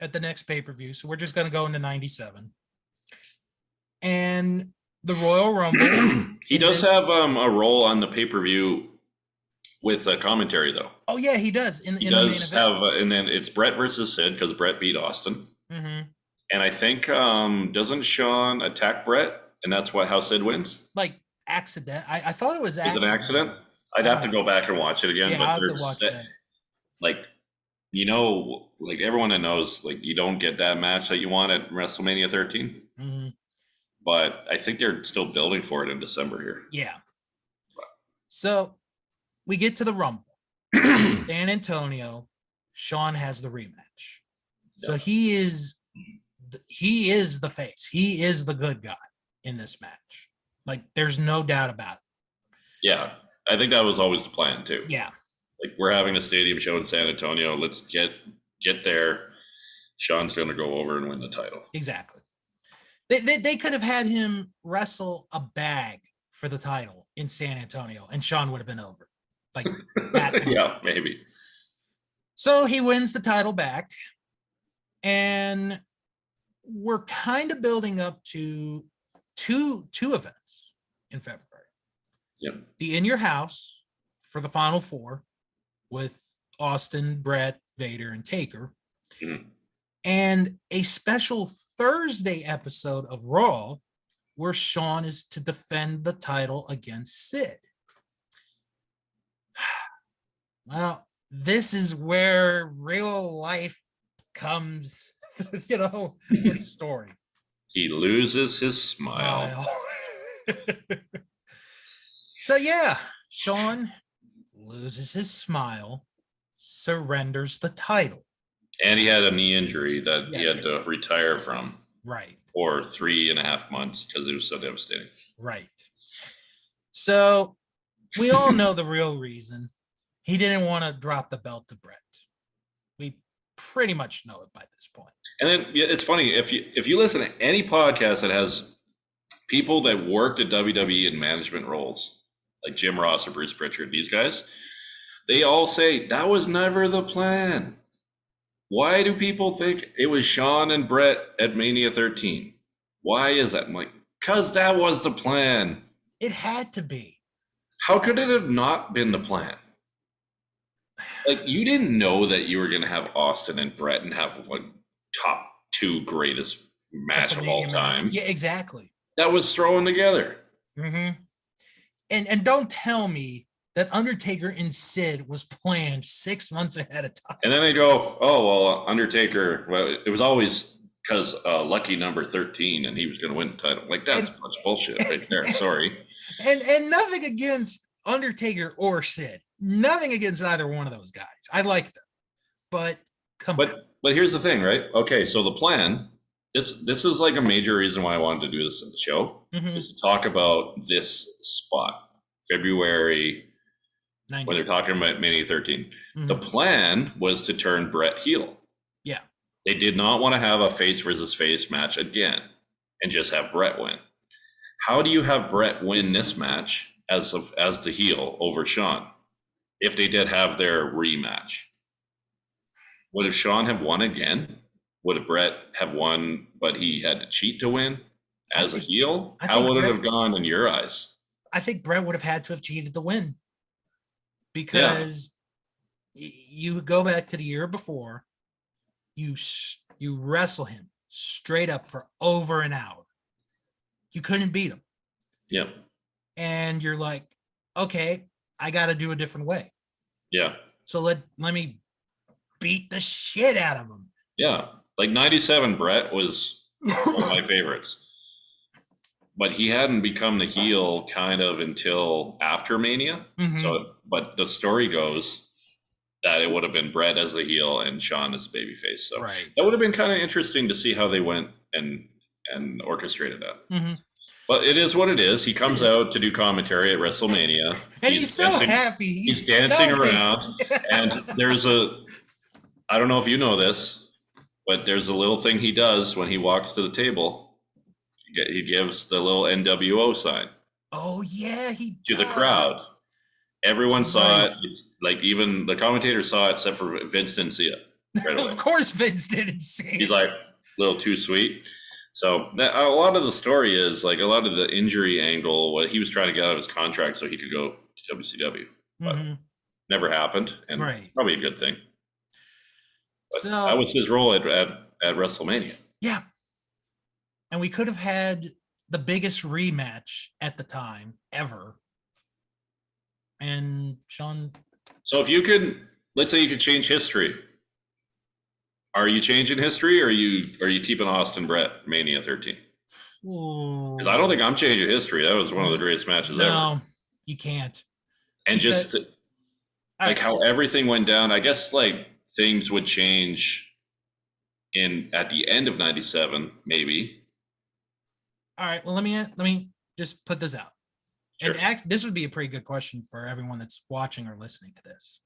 at the next pay-per-view. So we're just gonna go into 97. And the Royal Rumble.
He does have a role on the pay-per-view with commentary, though.
Oh yeah, he does.
He does have, and then it's Brett versus Sid because Brett beat Austin. And I think doesn't Shawn attack Brett, and that's how Sid wins?
Like accident. I thought it was
accident. Was it an accident? I'd have to go back and watch it again.
Yeah,
but
I'll have to watch that.
Like, like everyone that knows, like you don't get that match that you want at WrestleMania 13. But I think they're still building for it in December here.
Yeah. So we get to the Rumble. San Antonio. Shawn has the rematch. So he is the face. He is the good guy in this match. Like, there's no doubt about it.
Yeah. I think that was always the plan too.
Yeah.
Like, we're having a stadium show in San Antonio. Let's get there. Shawn's going to go over and win the title.
Exactly. They could have had him wrestle a bag for the title in San Antonio, and Shawn would have been over. Like that.
Yeah, maybe.
So he wins the title back, and we're kind of building up to two events in February.
Yep.
The In Your House for the Final Four with Austin, Brett, Vader, and Taker, and a special Thursday episode of Raw where Shawn is to defend the title against Sid. Well, this is where real life comes, with the story.
He loses his smile.
So yeah, Shawn loses his smile, surrenders the title.
And he had a knee injury that he had to retire from.
Right.
For 3.5 months because it was so devastating.
Right. So we all know the real reason. He didn't want to drop the belt to Bret. We pretty much know it by this point.
And then it's funny, if you listen to any podcast that has people that worked at WWE in management roles, like Jim Ross or Bruce Pritchard, these guys, they all say that was never the plan. Why do people think it was Shawn and Bret at Mania 13? Why is that? I'm like, because that was the plan.
It had to be.
How could it have not been the plan? Like, you didn't know that you were going to have Austin and Bret and have one top 2 greatest match of all time.
Yeah, exactly.
That was thrown together.
Mm-hmm. And don't tell me that Undertaker and Sid was planned 6 months ahead of time.
And then they go, oh, well, Undertaker, well, it was always because lucky number 13 and he was going to win the title. Like, that's much bullshit right there. Sorry.
And nothing against Undertaker or Sid. Nothing against either one of those guys. I like them. But come on.
But here's the thing, right? Okay, so the plan, this is like a major reason why I wanted to do this in the show, is to talk about this spot, February, when they're talking about Mania 13. The plan was to turn Bret heel.
Yeah.
They did not want to have a face versus face match again and just have Bret win. How do you have Bret win this match as the heel over Shawn if they did have their rematch? Would have Shawn have won again? Would have Bret have won, but he had to cheat to win as a heel? How would it have gone in your eyes?
I think Bret would have had to have cheated to win. Because you go back to the year before, you wrestle him straight up for over an hour. You couldn't beat him.
Yep.
And you're like, okay, I got to do a different way.
Yeah.
So let me beat the shit out of him.
Yeah. Like 97 Bret was one of my favorites. But he hadn't become the heel kind of until after Mania. So, but the story goes that it would have been Bret as the heel and Shawn as babyface. So that would have been kind of interesting to see how they went and orchestrated that. But it is what it is. He comes out to do commentary at WrestleMania.
And he's so happy.
He's dancing around. And there's I don't know if you know this, but there's a little thing he does when he walks to the table. He gives the little NWO sign.
Oh, yeah,
to the crowd. Everyone saw it. Like, even the commentator saw it, except for Vince didn't see it. Right away.
Of course, Vince didn't see it.
He's like, a little too sweet. So a lot of the story is, like, a lot of the injury angle, what he was trying to get out of his contract so he could go to WCW. But never happened, and it's probably a good thing. But so that was his role at WrestleMania.
Yeah. And we could have had the biggest rematch at the time ever. And Shawn.
So if you could, let's say you could change history. Are you changing history, or are you keeping Austin Bret Mania 13? Because I don't think I'm changing history. That was one of the greatest matches ever. No,
you can't.
And just like how everything went down, I guess like things would change at the end of 97, maybe.
All right. Well, let me just put this out. Sure. And this would be a pretty good question for everyone that's watching or listening to this.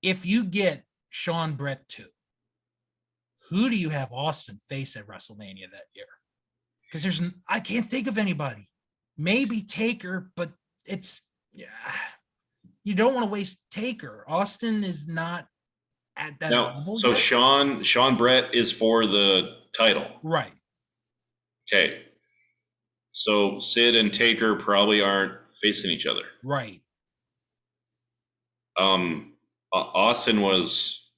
If you get Shawn Bret 2, who do you have Austin face at WrestleMania that year? Because I can't think of anybody. Maybe Taker, but you don't want to waste Taker. Austin is not at that level.
So yet. Shawn Bret is for the title.
Right.
Okay. So Sid and Taker probably aren't facing each other.
Right.
Austin was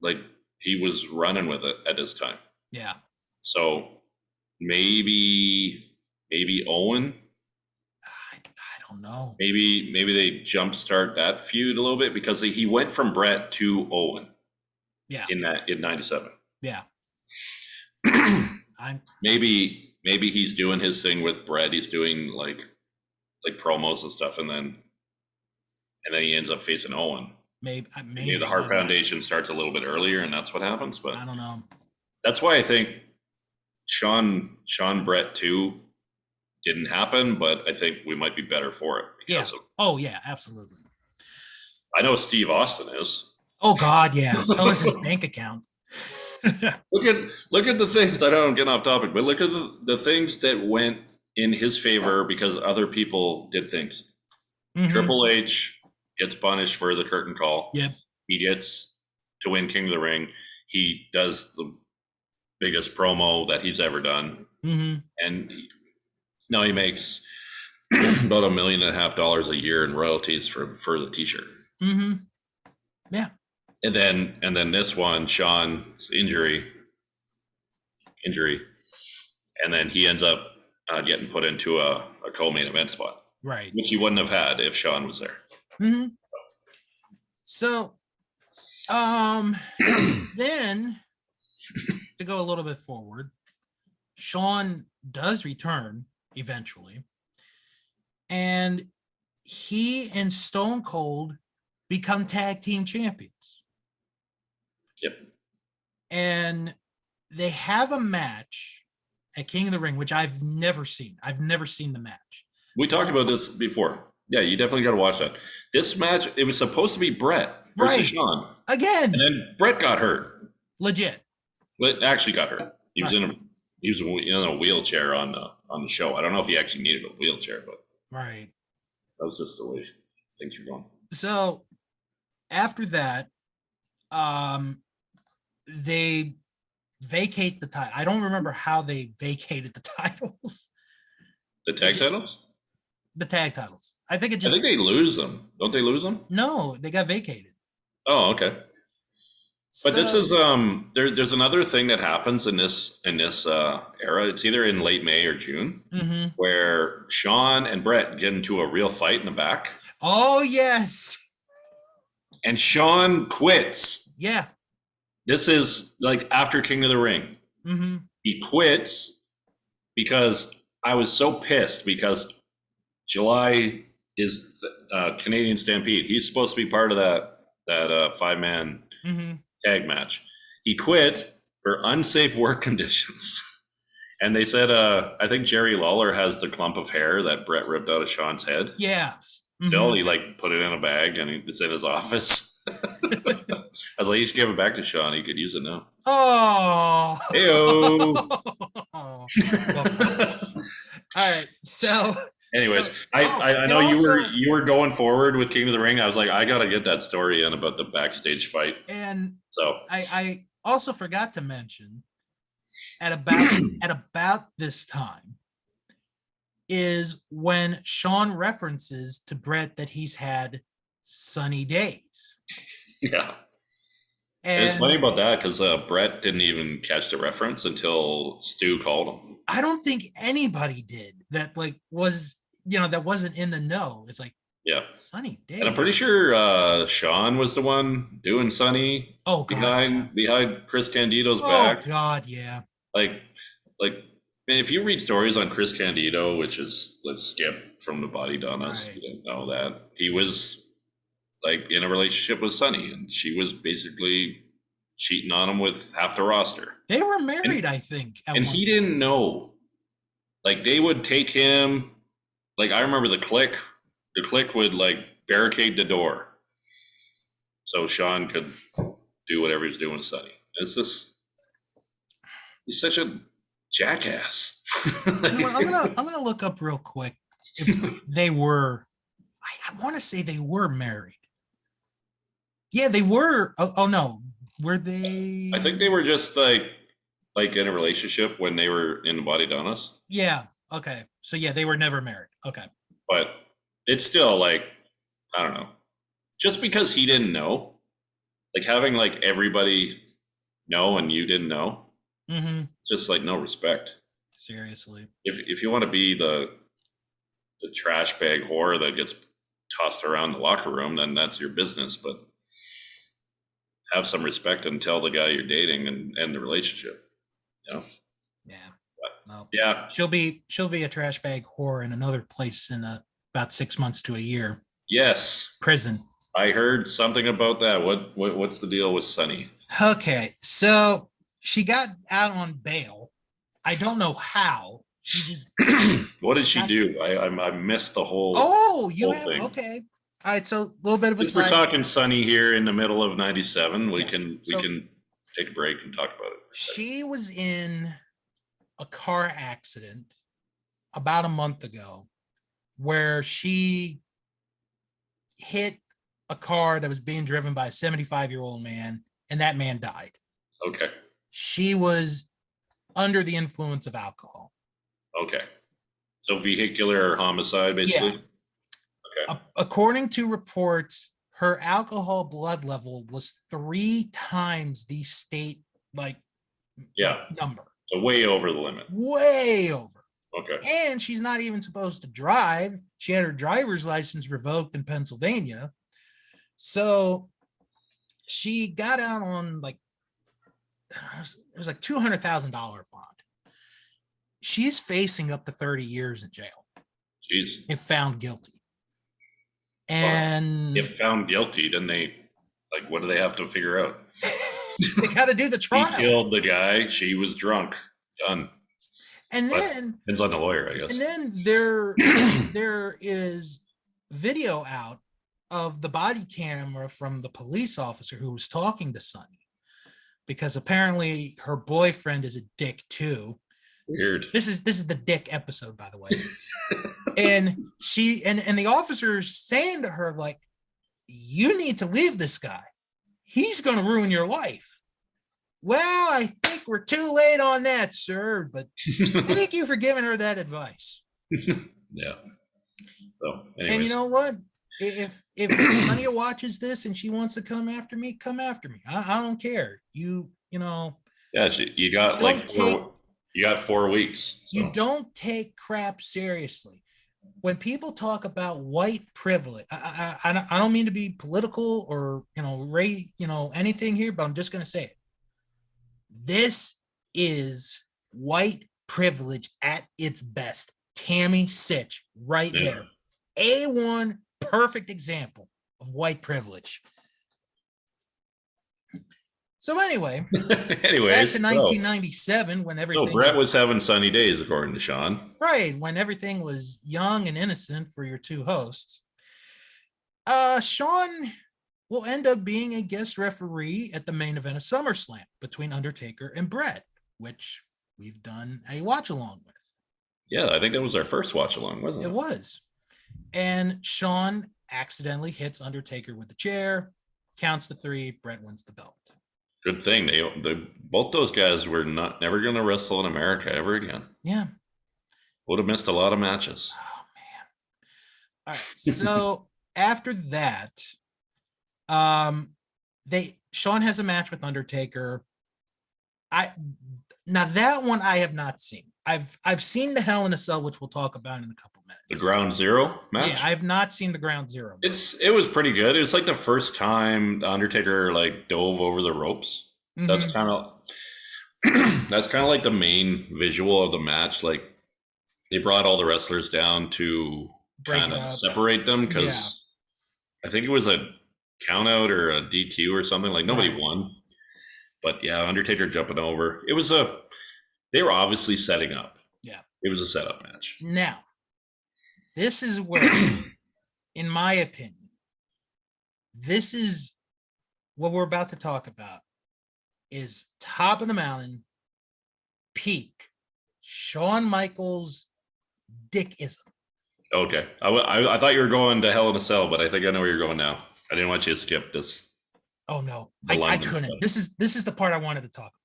like, he was running with it at his time.
Yeah.
So maybe Owen.
I don't know.
Maybe they jumpstart that feud a little bit because he went from Brett to Owen.
Yeah.
In '97.
Yeah.
Maybe he's doing his thing with Brett. He's doing like promos and stuff, and then he ends up facing Owen. Maybe the Hart Foundation starts a little bit earlier, and that's what happens. But
I don't know.
That's why I think Shawn Brett 2 didn't happen, but I think we might be better for it.
Because oh yeah, absolutely.
I know Steve Austin is.
Oh God, yeah. So is his bank account.
Look at the things. I don't get off topic, but look at the things that went in his favor because other people did things. Mm-hmm. Triple H gets punished for the curtain call.
Yep.
He gets to win King of the Ring. He does the biggest promo that he's ever done.
Mm-hmm.
And now he makes about $1.5 million a year in royalties for the t-shirt.
Mm-hmm. Yeah.
And then this one, Shawn's injury, and then he ends up getting put into a co-main event spot,
right?
Which he wouldn't have had if Shawn was there.
Mm-hmm. So, then to go a little bit forward, Shawn does return eventually, and he and Stone Cold become tag team champions.
Yep.
And they have a match at King of the Ring, which I've never seen. I've never seen the match.
We talked about this before. Yeah, you definitely got to watch that. This match, it was supposed to be Brett versus Shawn.
Again.
And then Brett got hurt.
Legit.
But actually got hurt. He was in a wheelchair on the show. I don't know if he actually needed a wheelchair, but
right.
That was just the way things were going.
So after that, they vacate the title. I don't remember how they vacated the titles.
The tag titles?
The tag titles. I think
they lose them. Don't they lose them?
No, they got vacated.
Oh, okay. But this is there's another thing that happens in this era. It's either in late May or June,
mm-hmm.
where Shawn and Brett get into a real fight in the back.
Oh yes.
And Shawn quits.
Yeah.
This is like after King of the Ring.
Mm-hmm.
He quits because I was so pissed because July is Canadian Stampede. He's supposed to be part of that 5-man
mm-hmm.
tag match. He quit for unsafe work conditions. And they said, I think Jerry Lawler has the clump of hair that Brett ripped out of Shawn's head.
Yeah.
Mm-hmm. Still, he put it in a bag and it's in his office. I was like, you should give it back to Shawn. He could use it now.
Oh.
Heyo.
All right. So.
Anyways, I know you were going forward with King of the Ring. I was like, I gotta get that story in about the backstage fight.
And
so
I also forgot to mention at about this time is when Shawn references to Brett that he's had sunny days.
Yeah. And it's funny about that because Brett didn't even catch the reference until Stu called him.
I don't think anybody did that that wasn't in the know. It's like,
yeah,
sunny days.
And I'm pretty sure Shawn was the one doing Sunny behind Chris Candido's back.
Oh God, yeah.
Like if you read stories on Chris Candido, which is, let's skip from the Body Done Us, you didn't know that he was in a relationship with Sunny, and she was basically cheating on him with half the roster.
They were married, I think.
And he didn't know. They would take him. I remember the Click would barricade the door so Shawn could do whatever he's doing with Sunny. He's such a jackass.
I'm gonna look up real quick if they were. I want to say they were married. Yeah, they were. Oh no, were they?
I think they were just in a relationship when they were in the Body Done Us.
Yeah. Okay. So yeah, they were never married. Okay.
But it's still I don't know. Just because he didn't know, having everybody know and you didn't know,
mm-hmm.
just no respect.
Seriously.
If you want to be the trash bag whore that gets tossed around the locker room, then that's your business. But have some respect and tell the guy you're dating and end the relationship. You know?
Yeah.
But,
Well,
yeah.
She'll be a trash bag whore in another place in about 6 months to a year.
Yes.
Prison.
I heard something about that. What's the deal with Sunny?
Okay, so she got out on bail. I don't know how. She just
What did she do? I missed the whole.
Oh, you
whole
have
thing.
Okay. All right, so a little bit of a
Since we're
side.
talking Sunny here in the middle of '97, we
Yeah.
can take a break and talk about it.
She was in a car accident about a month ago where she hit a car that was being driven by a 75-year-old man, and that man died.
Okay.
She was under the influence of alcohol.
Okay. So vehicular homicide, basically?
Yeah. Okay. According to reports, her alcohol blood level was 3 times the state number.
So way over the limit.
Way over.
Okay.
And she's not even supposed to drive. She had her driver's license revoked in Pennsylvania. So she got out on it was like $200,000 bond. She's facing up to 30 years in jail.
Jeez.
If found guilty. And
if found guilty, then what do they have to figure out?
They got to do the trial.
He killed the guy. She was drunk. Done.
And then
depends on the lawyer, I guess.
And then there is video out of the body camera from the police officer who was talking to Sunny, because apparently her boyfriend is a dick too.
Weird.
This is the dick episode, by the way. And she and the officer's saying to her, like, you need to leave this guy. He's going to ruin your life. Well, I think we're too late on that, sir, but thank you for giving her that advice.
Yeah. So, anyways.
And you know what? If Anya watches this and she wants to come after me, come after me. I don't care. You know.
Yeah, you got you got 4 weeks. So.
You don't take crap seriously. When people talk about white privilege, I don't mean to be political or anything here, but I'm just going to say it. This is white privilege at its best. Tammy Sitch, right there. A1, perfect example of white privilege. So anyway, back to 1997 when everything.
So Brett was having sunny days, according to Shawn.
Right, when everything was young and innocent for your two hosts. Shawn will end up being a guest referee at the main event of SummerSlam between Undertaker and Brett, which we've done a watch along with.
Yeah, I think that was our first watch along, wasn't it?
It was. And Shawn accidentally hits Undertaker with the chair, counts to 3, Brett wins the belt.
Good thing they both those guys were never going to wrestle in America ever again.
Yeah,
would have missed a lot of matches.
Oh man! All right, so after that, Shawn has a match with Undertaker. Now that one I have not seen. I've seen the Hell in a Cell, which we'll talk about in a couple minutes.
The Ground Zero match?
Yeah, I've not seen the Ground Zero match.
It was pretty good. It was like the first time the Undertaker dove over the ropes. Mm-hmm. That's kind of like the main visual of the match. Like they brought all the wrestlers down to kind of separate them because I think it was a count out or a DQ or something. Like nobody won. But yeah, Undertaker jumping over. They were obviously setting up.
Yeah.
It was a setup match.
Now, this is where, in my opinion, this is what we're about to talk about is top of the mountain, peak, Shawn Michaels dickism.
Okay. I thought you were going to Hell in a Cell, but I think I know where you're going now. I didn't want you to skip this.
Oh, no. I couldn't. This is the part I wanted to talk about.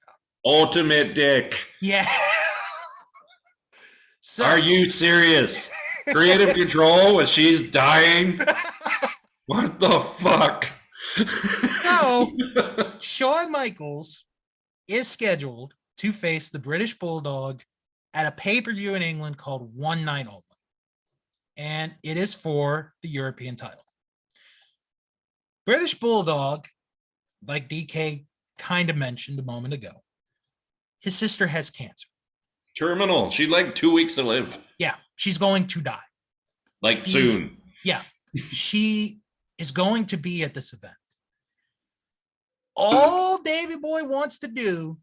Ultimate dick.
Yeah. So,
are you serious? Creative control when she's dying? What the fuck?
So, Shawn Michaels is scheduled to face the British Bulldog at a pay-per-view in England called One Night Only. And it is for the European title. British Bulldog, like DK kind of mentioned a moment ago, his sister has cancer.
Terminal. She'd like 2 weeks to live.
Yeah, she's going to die.
Like soon.
Yeah, she is going to be at this event. All Davey Boy wants to do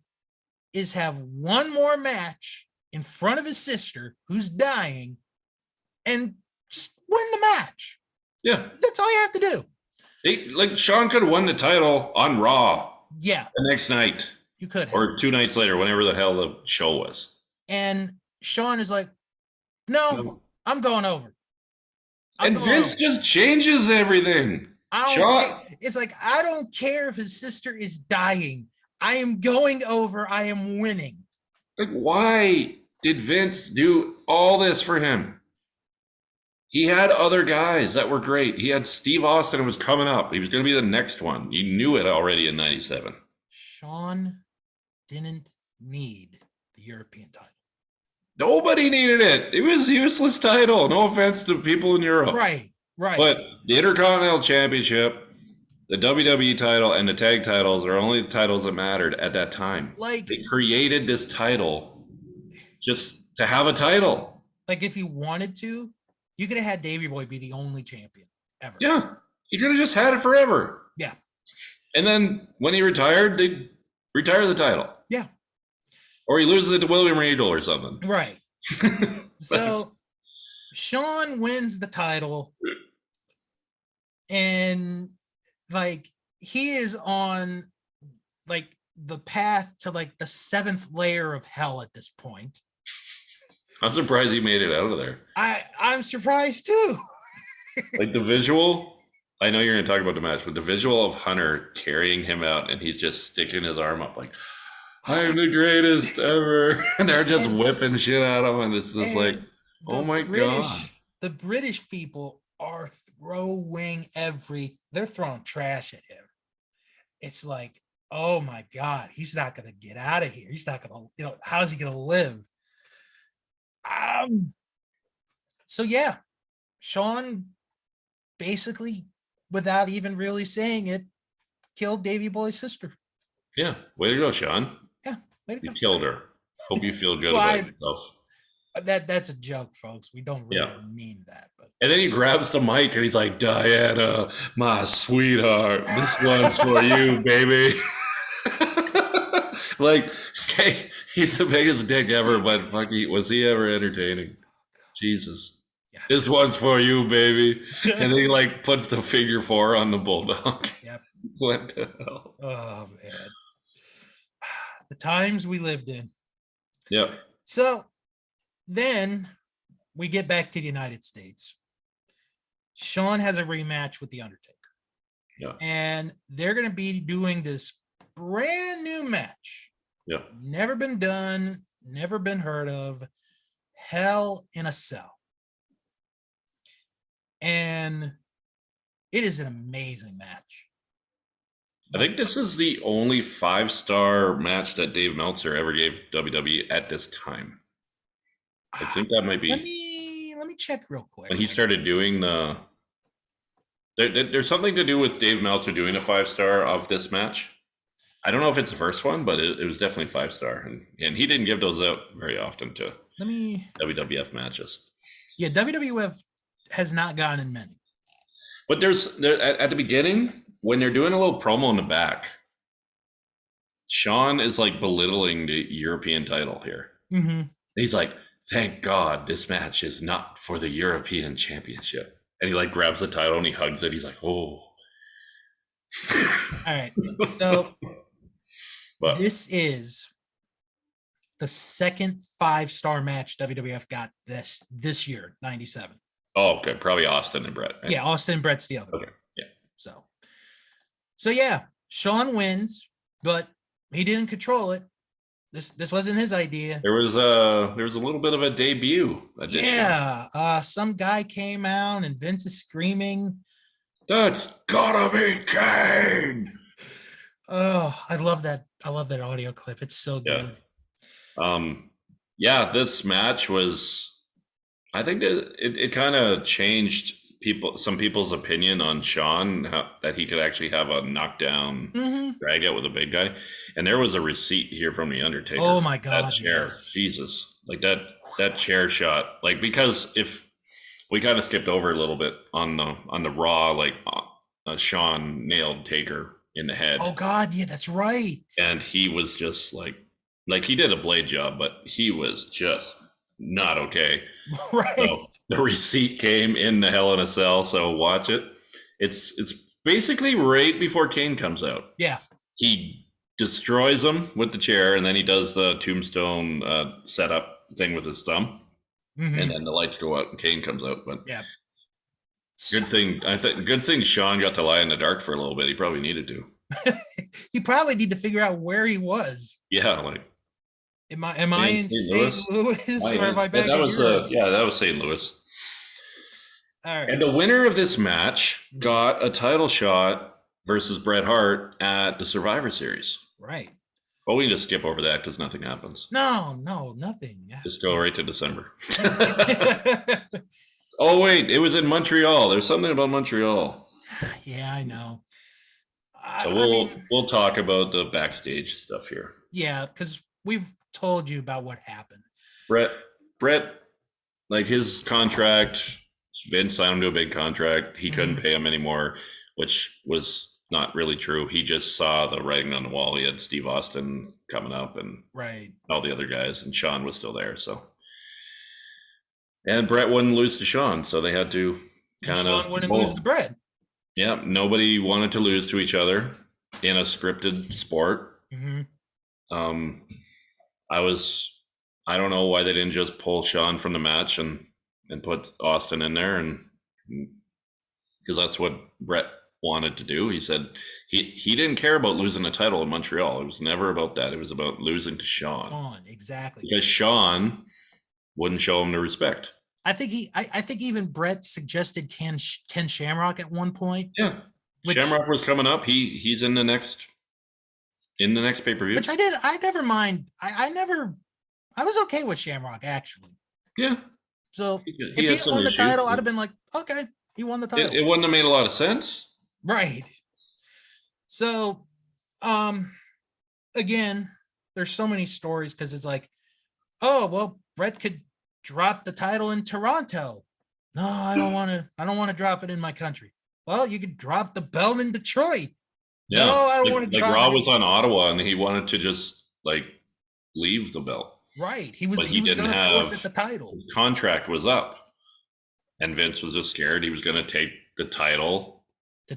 is have one more match in front of his sister who's dying and just win the match.
Yeah.
That's all you have to do.
Like Shawn could have won the title on Raw.
Yeah.
The next night.
You could have.
Or 2 nights later, whenever the hell the show was.
And Shawn is like, no. I'm going over.
And Vince just changes everything.
It's like, I don't care if his sister is dying. I am going over. I am winning.
Like, why did Vince do all this for him? He had other guys that were great. He had Steve Austin who was coming up. He was going to be the next one. You knew it already in 97.
Shawn didn't need the European title.
Nobody needed it. It was a useless title. No offense to people in Europe.
Right.
But the Intercontinental Championship, the WWE title, and the tag titles are only the titles that mattered at that time.
Like,
they created this title just to have a title.
Like, if you wanted to, you could have had Davey Boy be the only champion ever.
Yeah. You could have just had it forever.
Yeah.
And then when he retired, they retire the title.
Yeah.
Or he loses it to William Regal or something.
Right. So Shawn wins the title. And like, he is on like the path to like the 7th layer of hell at this point.
I'm surprised he made it out of there.
I'm surprised too.
Like the visual, I know you're going to talk about the match, but the visual of Hunter carrying him out and he's just sticking his arm up like, I'm the greatest ever. And they're just whipping shit at him. And it's just like, oh my God.
The British people are throwing they're throwing trash at him. It's like, oh my God, he's not going to get out of here. He's not going to, how's he going to live? So yeah, Shawn basically, without even really saying it, killed Davey Boy's sister.
Yeah, way to go, Shawn.
Yeah, way to go.
You killed her. Hope you feel good about yourself.
That's a joke, folks. We don't really mean that. But
and then he grabs the mic and he's like, Diana, my sweetheart, this one's for you, baby. Like, okay, he's the biggest dick ever, but was he ever entertaining? Jesus. Yeah. This one's for you, baby. And he like puts the figure 4 on the Bulldog.
Yep.
What the hell?
Oh man. The times we lived in.
Yeah.
So then we get back to the United States. Shawn has a rematch with The Undertaker.
Yeah.
And they're going to be doing this brand new match.
Yeah.
Never been done, never been heard of. Hell in a Cell. And it is an amazing match.
I think this is the only 5-star match that Dave Meltzer ever gave WWE at this time. I think that might be.
Let me check real quick.
When he started doing there's something to do with Dave Meltzer doing a 5-star of this match. I don't know if it's the first one, but it was definitely 5-star, and he didn't give those out very often to WWF matches.
Yeah, WWF has not gotten in many.
But there's at the beginning when they're doing a little promo in the back, Shawn is like belittling the European title here.
Mm-hmm.
He's like, thank God this match is not for the European Championship. And he like grabs the title and he hugs it. He's like, oh.
All right. So this is the second 5-star match WWF got this year, 97.
Oh, okay. Probably Austin and Brett. Right?
Yeah, Austin and Brett's the other one.
Yeah.
So yeah, Shawn wins, but he didn't control it. This wasn't his idea.
There was a little bit of a debut edition.
Yeah, some guy came out and Vince is screaming,
"That's gotta be Kane!"
Oh, I love that. I love that audio clip. It's so good.
Yeah, this match was, I think it kind of changed some people's opinion on Shawn, that he could actually have a knockdown drag out with a big guy. And there was a receipt here from the Undertaker.
Oh my
That
God,
chair,
yes.
Jesus, like that chair shot, like, because if we kind of skipped over a little bit on the Raw, like Shawn nailed Taker in the head.
Oh God, yeah, that's right.
And he was just like he did a blade job, but he was just not okay.
Right.
So the receipt came in the Hell in a Cell. So watch it. It's basically right before Kane comes out.
Yeah.
He destroys him with the chair, and then he does the tombstone setup thing with his thumb, and then the lights go out and Kane comes out. But
yeah.
good thing Shawn got to lie in the dark for a little bit. He probably needed to.
He probably need to figure out where he was.
Yeah, like,
am I in St. Louis or am I back in Europe?
That was St. Louis.
All right.
And the winner of this match got a title shot versus Bret Hart at the Survivor Series.
Right.
Well, we can just skip over that because nothing happens.
No, nothing. Yeah.
Just go right to December. Oh, wait, it was in Montreal. There's something about Montreal.
Yeah, I know.
So we'll talk about the backstage stuff here.
Yeah, because we've told you about what happened.
Bret, like, his contract, Vince signed him to a big contract. He couldn't pay him anymore, which was not really true. He just saw the writing on the wall. He had Steve Austin coming up and all the other guys, and Shawn was still there. So, and Bret wouldn't lose to Shawn, so they had to kind of.
Shawn wouldn't lose to Bret.
Yeah, nobody wanted to lose to each other in a scripted sport. I don't know why they didn't just pull Shawn from the match and put Austin in there, and because that's what Bret wanted to do. He said he didn't care about losing the title in Montreal. It was never about that. It was about losing to Shawn.
Exactly.
Because Shawn wouldn't show him the respect.
I think even Bret suggested Ken Shamrock at one point.
Yeah, Shamrock was coming up. He's in the next pay-per-view.
Which I never mind. I was okay with Shamrock, actually.
Yeah.
So if he won the title, I'd have been like, okay, he won the title.
It wouldn't have made a lot of sense.
Right. So, again, there's so many stories because it's like, oh, well, Bret could drop the title in Toronto. No, I don't want to drop it in my country. Well, you could drop the belt in Detroit.
Yeah.
No, I don't want to drop it.
Raw was on Ottawa, and he wanted to just leave the belt.
Right. He was
didn't have
forfeit the title.
His contract was up, and Vince was just scared he was going to take the title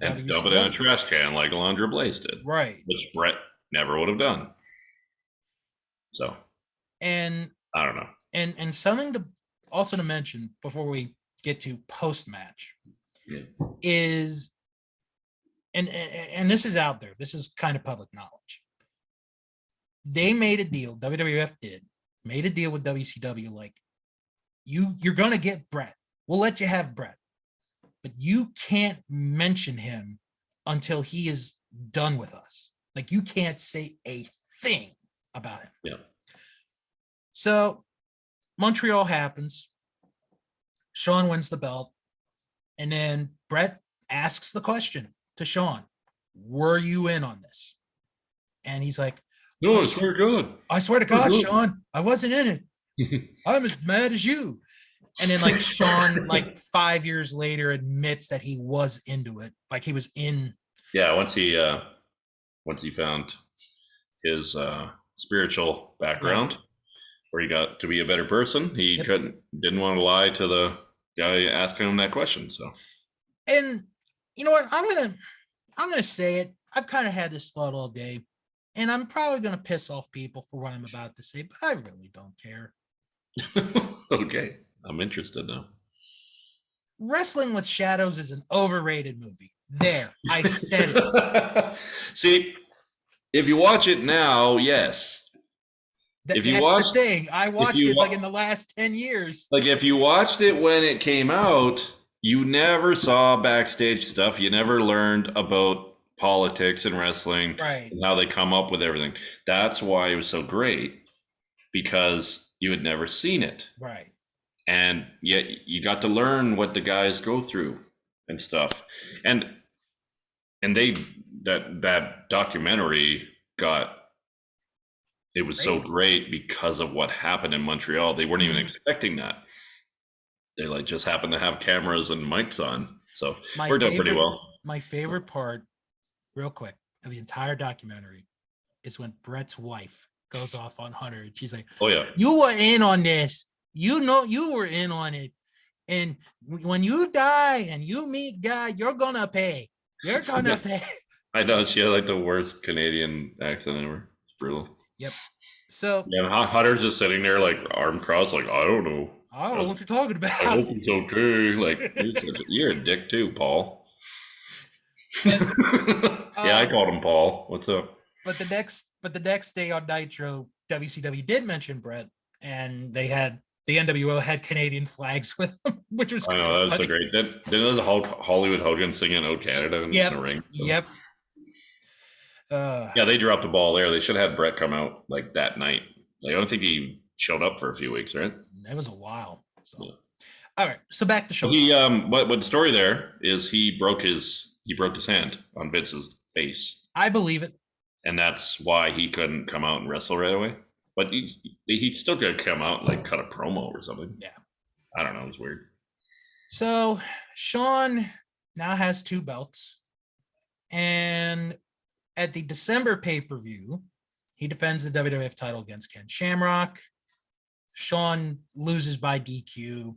and dump it in a trash can like Alundra Blaze did.
Right.
Which Bret never would have done. So.
And
I don't know.
And something to mention before we get to post-match is, and this is out there. This is kind of public knowledge. They made a deal. WWF made a deal with WCW. Like, you're going to get Bret. We'll let you have Bret, but you can't mention him until he is done with us. Like, you can't say a thing about him.
Yeah.
So Montreal happens. Shawn wins the belt. And then Bret asks the question to Shawn, were you in on this? And he's like,
no, I swear to God.
I swear to God, Shawn, I wasn't in it. I'm as mad as you. And then Shawn, 5 years later, admits that he was into it. Like, he was in.
Yeah, once he found his spiritual background, where he got to be a better person, he didn't want to lie to the guy asking him that question. So,
and you know what? I'm gonna say it. I've kind of had this thought all day, and I'm probably gonna piss off people for what I'm about to say, but I really don't care.
Okay, I'm interested now.
Wrestling with Shadows is an overrated movie. There, I said it.
See, if you watch it now, yes.
That's the thing. I watched it in the last 10 years.
Like, if you watched it when it came out, you never saw backstage stuff. You never learned about politics and wrestling,
right,
and how they come up with everything. That's why it was so great, because you had never seen it.
Right.
And yet you got to learn what the guys go through and stuff. And they that documentary it was so great because of what happened in Montreal. They weren't even expecting that. They like just happened to have cameras and mics on. So we're doing pretty well.
My favorite part, real quick, of the entire documentary is when Brett's wife goes off on Hunter. And she's like,
oh yeah,
you were in on this. You know, you were in on it. And when you die and you meet God, you're gonna pay. You're gonna pay.
I know, she had like the worst Canadian accent ever. It's brutal.
Yep. So
yeah, Hunter's just sitting there like arm crossed, like I don't know
what you're talking about.
I hope it's okay. Like you're a dick too, Paul.
And,
yeah, I called him Paul. What's up?
But the next day on Nitro, WCW did mention Brett, and they had the NWO had Canadian flags with them, which was
I know that's a great. Didn't the Hollywood Hogan singing "Oh Canada" in the ring? So.
Yep.
Yeah, they dropped the ball there. They should have had Brett come out like that night. Like, I don't think he showed up for a few weeks, right?
That was a while. So, yeah. All right. So back to show.
What the story there is? He broke his hand on Vince's face.
I believe it.
And that's why he couldn't come out and wrestle right away. But he still could come out and like cut a promo or something.
Yeah.
I don't know. It was weird.
So Shawn now has 2 belts. And at the December pay-per-view, he defends the WWF title against Ken Shamrock. Shawn loses by DQ.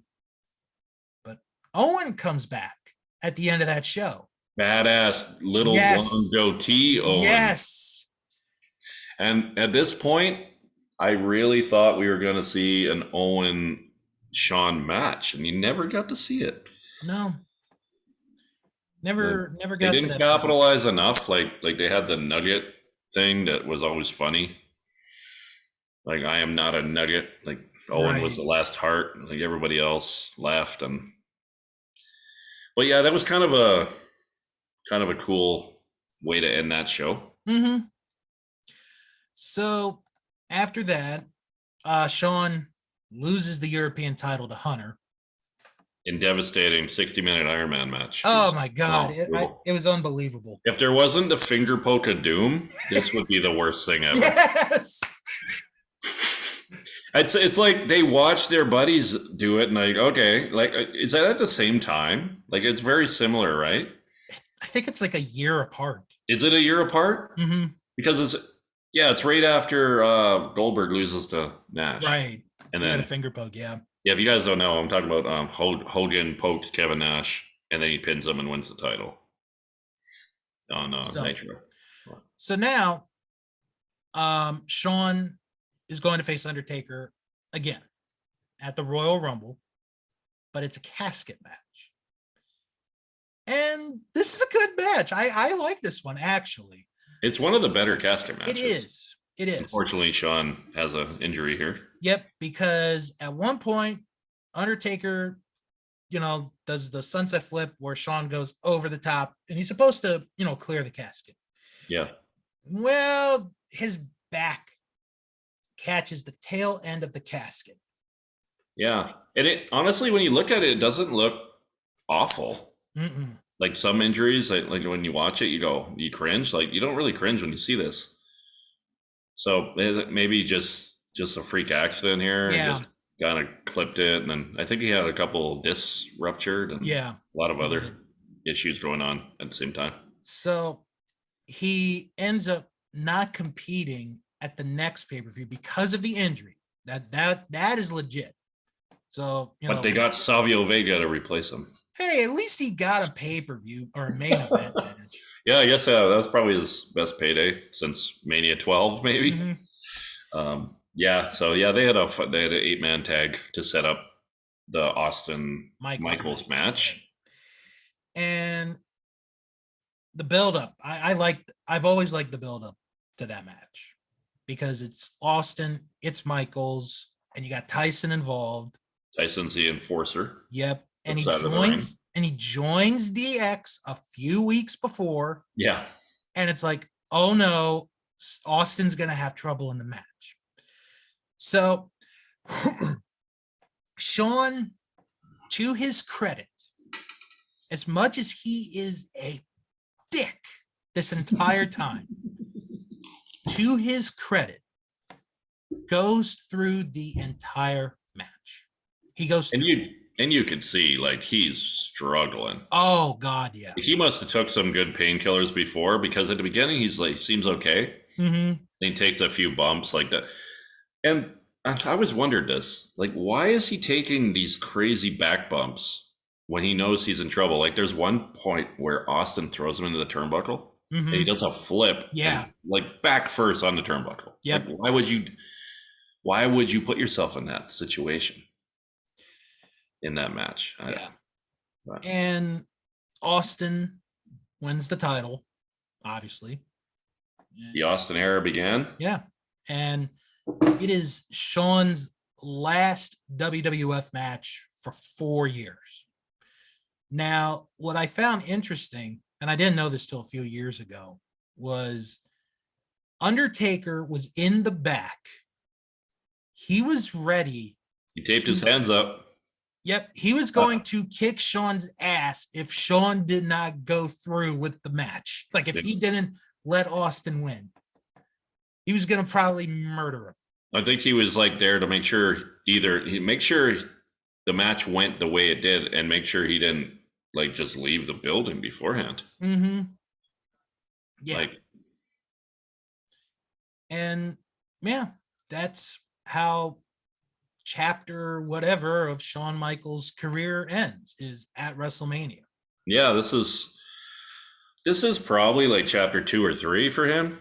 But Owen comes back at the end of that show.
Badass little long goatee Owen.
Yes.
And at this point, I really thought we were going to see an Owen-Shawn match, and you never got to see it.
No. Never got.
They didn't capitalize enough. Like they had the Nugget thing that was always funny. Like, I am not a Nugget. Like, Owen was the last heart. Like, everybody else left. But yeah, that was kind of a cool way to end that show.
Mm-hmm. So after that, Shawn loses the European title to Hunter
in devastating 60-minute Iron Man match.
Oh my God, it was unbelievable.
If there wasn't the finger poke of doom, this would be the worst thing ever.
Yes.
I'd say it's like they watch their buddies do it and like, okay, like, is that at the same time? Like, it's very similar, right?
I think it's like a year apart.
Is it a year apart?
Mm-hmm.
Because it's right after Goldberg loses to Nash.
Right.
And then
a finger poke, yeah.
Yeah, if you guys don't know, I'm talking about Hogan pokes Kevin Nash and then he pins him and wins the title on Nitro.
So now Shawn is going to face Undertaker again at the Royal Rumble, but it's a casket match. And this is a good match. I like this one, actually.
It's one of the better casket matches.
It is.
Unfortunately, Shawn has an injury here.
Yep, because at one point, Undertaker, does the sunset flip where Shawn goes over the top, and he's supposed to, clear the casket.
Yeah.
Well, his back catches the tail end of the casket.
Yeah. And it honestly, when you look at it, it doesn't look awful.
Mm-mm. Like
some injuries, like when you watch it, you cringe. Like, you don't really cringe when you see this. So maybe just a freak accident here.
Yeah.
Just kind of clipped it. And then I think he had a couple discs ruptured and a lot of other issues going on at the same time. So
he ends up not competing at the next pay-per-view because of the injury. That is legit. So,
but they got Savio Vega to replace him.
Hey, at least he got a pay-per-view or a main event match.
Yeah, I guess that was probably his best payday since Mania 12, maybe.
Mm-hmm.
They had an 8-man tag to set up the Austin Michaels match.
And the build-up, I've always liked the build-up to that match because it's Austin, it's Michaels, and you got Tyson involved.
Tyson's the enforcer.
Yep. And he joins DX a few weeks before.
Yeah.
And it's like, oh no, Austin's going to have trouble in the match. So Shawn, to his credit, as much as he is a dick this entire time, to his credit, goes through the entire match. He goes
And
through.
you could see like he's struggling.
Oh God, yeah.
He must have took some good painkillers before, because at the beginning he's like seems okay.
Mm-hmm.
He takes a few bumps like that. And I always wondered this, like, why is he taking these crazy back bumps when he knows he's in trouble? Like, there's one point where Austin throws him into the turnbuckle, and he does a flip,
Yeah,
and, like, back first on the turnbuckle.
Yep.
Like, why would you put yourself in that situation in that match?
Yeah. And Austin wins the title, obviously.
The Austin era began.
Yeah. And it is Shawn's last WWF match for 4 years. Now, what I found interesting, and I didn't know this till a few years ago, was Undertaker was in the back. He was ready.
He taped his hands up.
Yep. He was going to kick Shawn's ass if Shawn did not go through with the match. Like if he didn't let Austin win, he was going to probably murder him.
I think he was like there to make sure make sure the match went the way it did, and make sure he didn't like just leave the building beforehand.
Mm-hmm. Yeah.
Like,
and yeah, that's how chapter whatever of Shawn Michaels' career ends, is at WrestleMania.
yeah, this is probably like chapter 2 or 3 for him,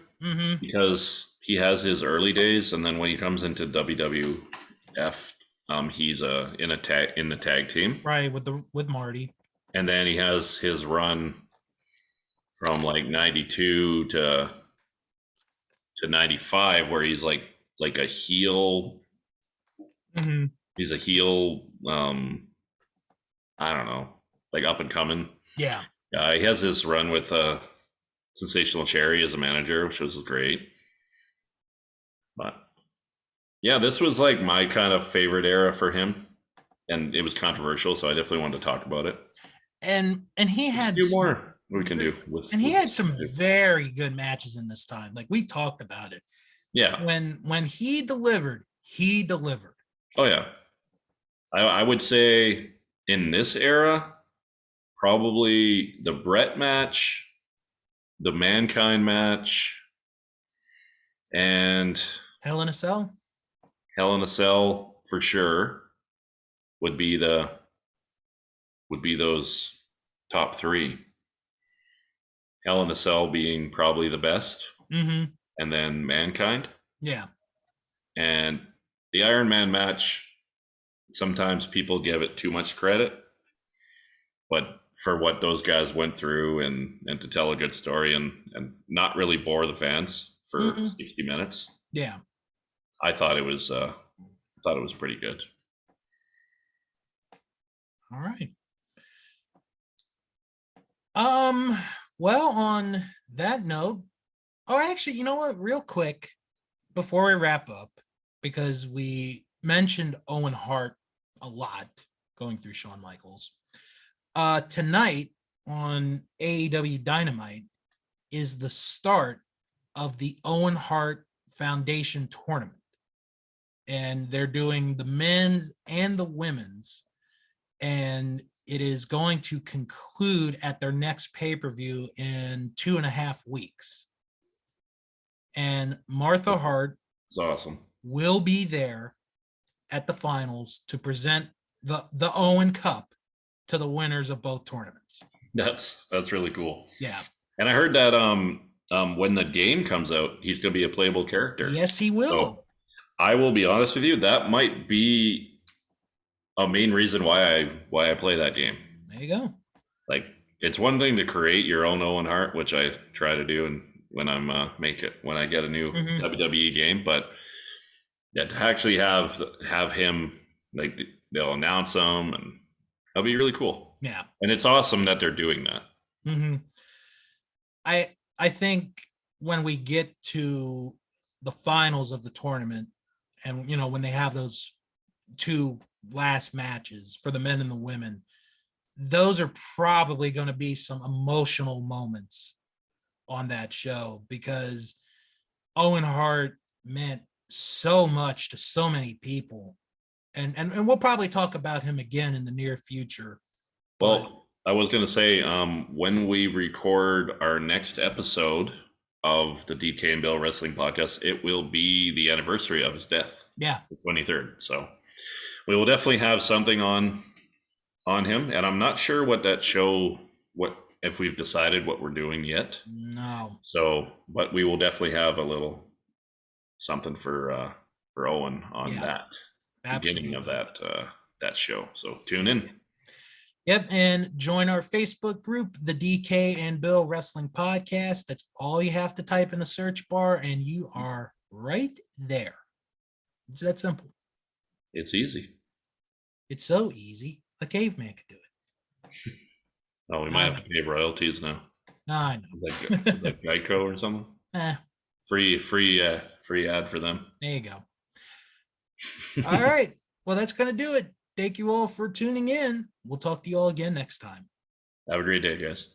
because he has his early days, and then when he comes into WWF, he's in the tag team,
right, with Marty,
and then he has his run from like 92 to 95, where he's like a heel. He's a heel. I don't know, like up and coming.
Yeah.
He has this run with Sensational Cherry as a manager, which was great. But yeah, this was like my kind of favorite era for him, and it was controversial, so I definitely wanted to talk about it.
And he had
do more we can do with,
and he had some very good matches in this time. Like we talked about it.
Yeah.
When he delivered, he delivered.
Oh yeah. I would say in this era, probably the Brett match, the Mankind match, and
Hell in a Cell.
Hell in a Cell for sure would be those top 3. Hell in a Cell being probably the best, and then Mankind.
Yeah.
And the Iron Man match, sometimes people give it too much credit, but for what those guys went through, and to tell a good story and not really bore the fans for 60 minutes.
Yeah.
I thought it was pretty good.
All right. Well, on that note, actually, you know what? Real quick, before we wrap up, because we mentioned Owen Hart a lot going through Shawn Michaels. Tonight on AEW Dynamite is the start of the Owen Hart Foundation tournament. And they're doing the men's and the women's. And it is going to conclude at their next pay-per-view in 2.5 weeks. And Martha Hart
It's awesome.
will be there at the finals to present the Owen Cup to the winners of both tournaments.
That's really cool.
Yeah.
And I heard that when the game comes out, he's going to be a playable character.
Yes, he will.
So I will be honest with you, that might be a main reason why I play that game.
There you go.
Like, it's one thing to create your own Owen Hart, which I try to do, and when I'm when I get a new WWE game, but to actually have him, like, they'll announce him, and that'll be really cool.
Yeah.
And it's awesome that they're doing that.
I think when we get to the finals of the tournament, and when they have those two last matches for the men and the women, those are probably going to be some emotional moments on that show, because Owen Hart meant so much to so many people. And we'll probably talk about him again in the near future. But
Well, I was going to say, when we record our next episode of the DK and Bill Wrestling Podcast, it will be the anniversary of his death.
Yeah.
The 23rd. So we will definitely have something on him. And I'm not sure what that show, if we've decided what we're doing yet.
No.
So, but we will definitely have a little something for Owen on that beginning of that show. So tune in.
Yep, and join our Facebook group, the DK and Bill Wrestling Podcast. That's all you have to type in the search bar, and you are right there. It's that simple.
It's easy.
It's so easy. A caveman could do it.
Oh, we might have to pay royalties now.
No, I know.
Like Geico or something. Free ad for them.
There you go. All right. Well, that's going to do it. Thank you all for tuning in. We'll talk to you all again next time.
Have a great day, guys.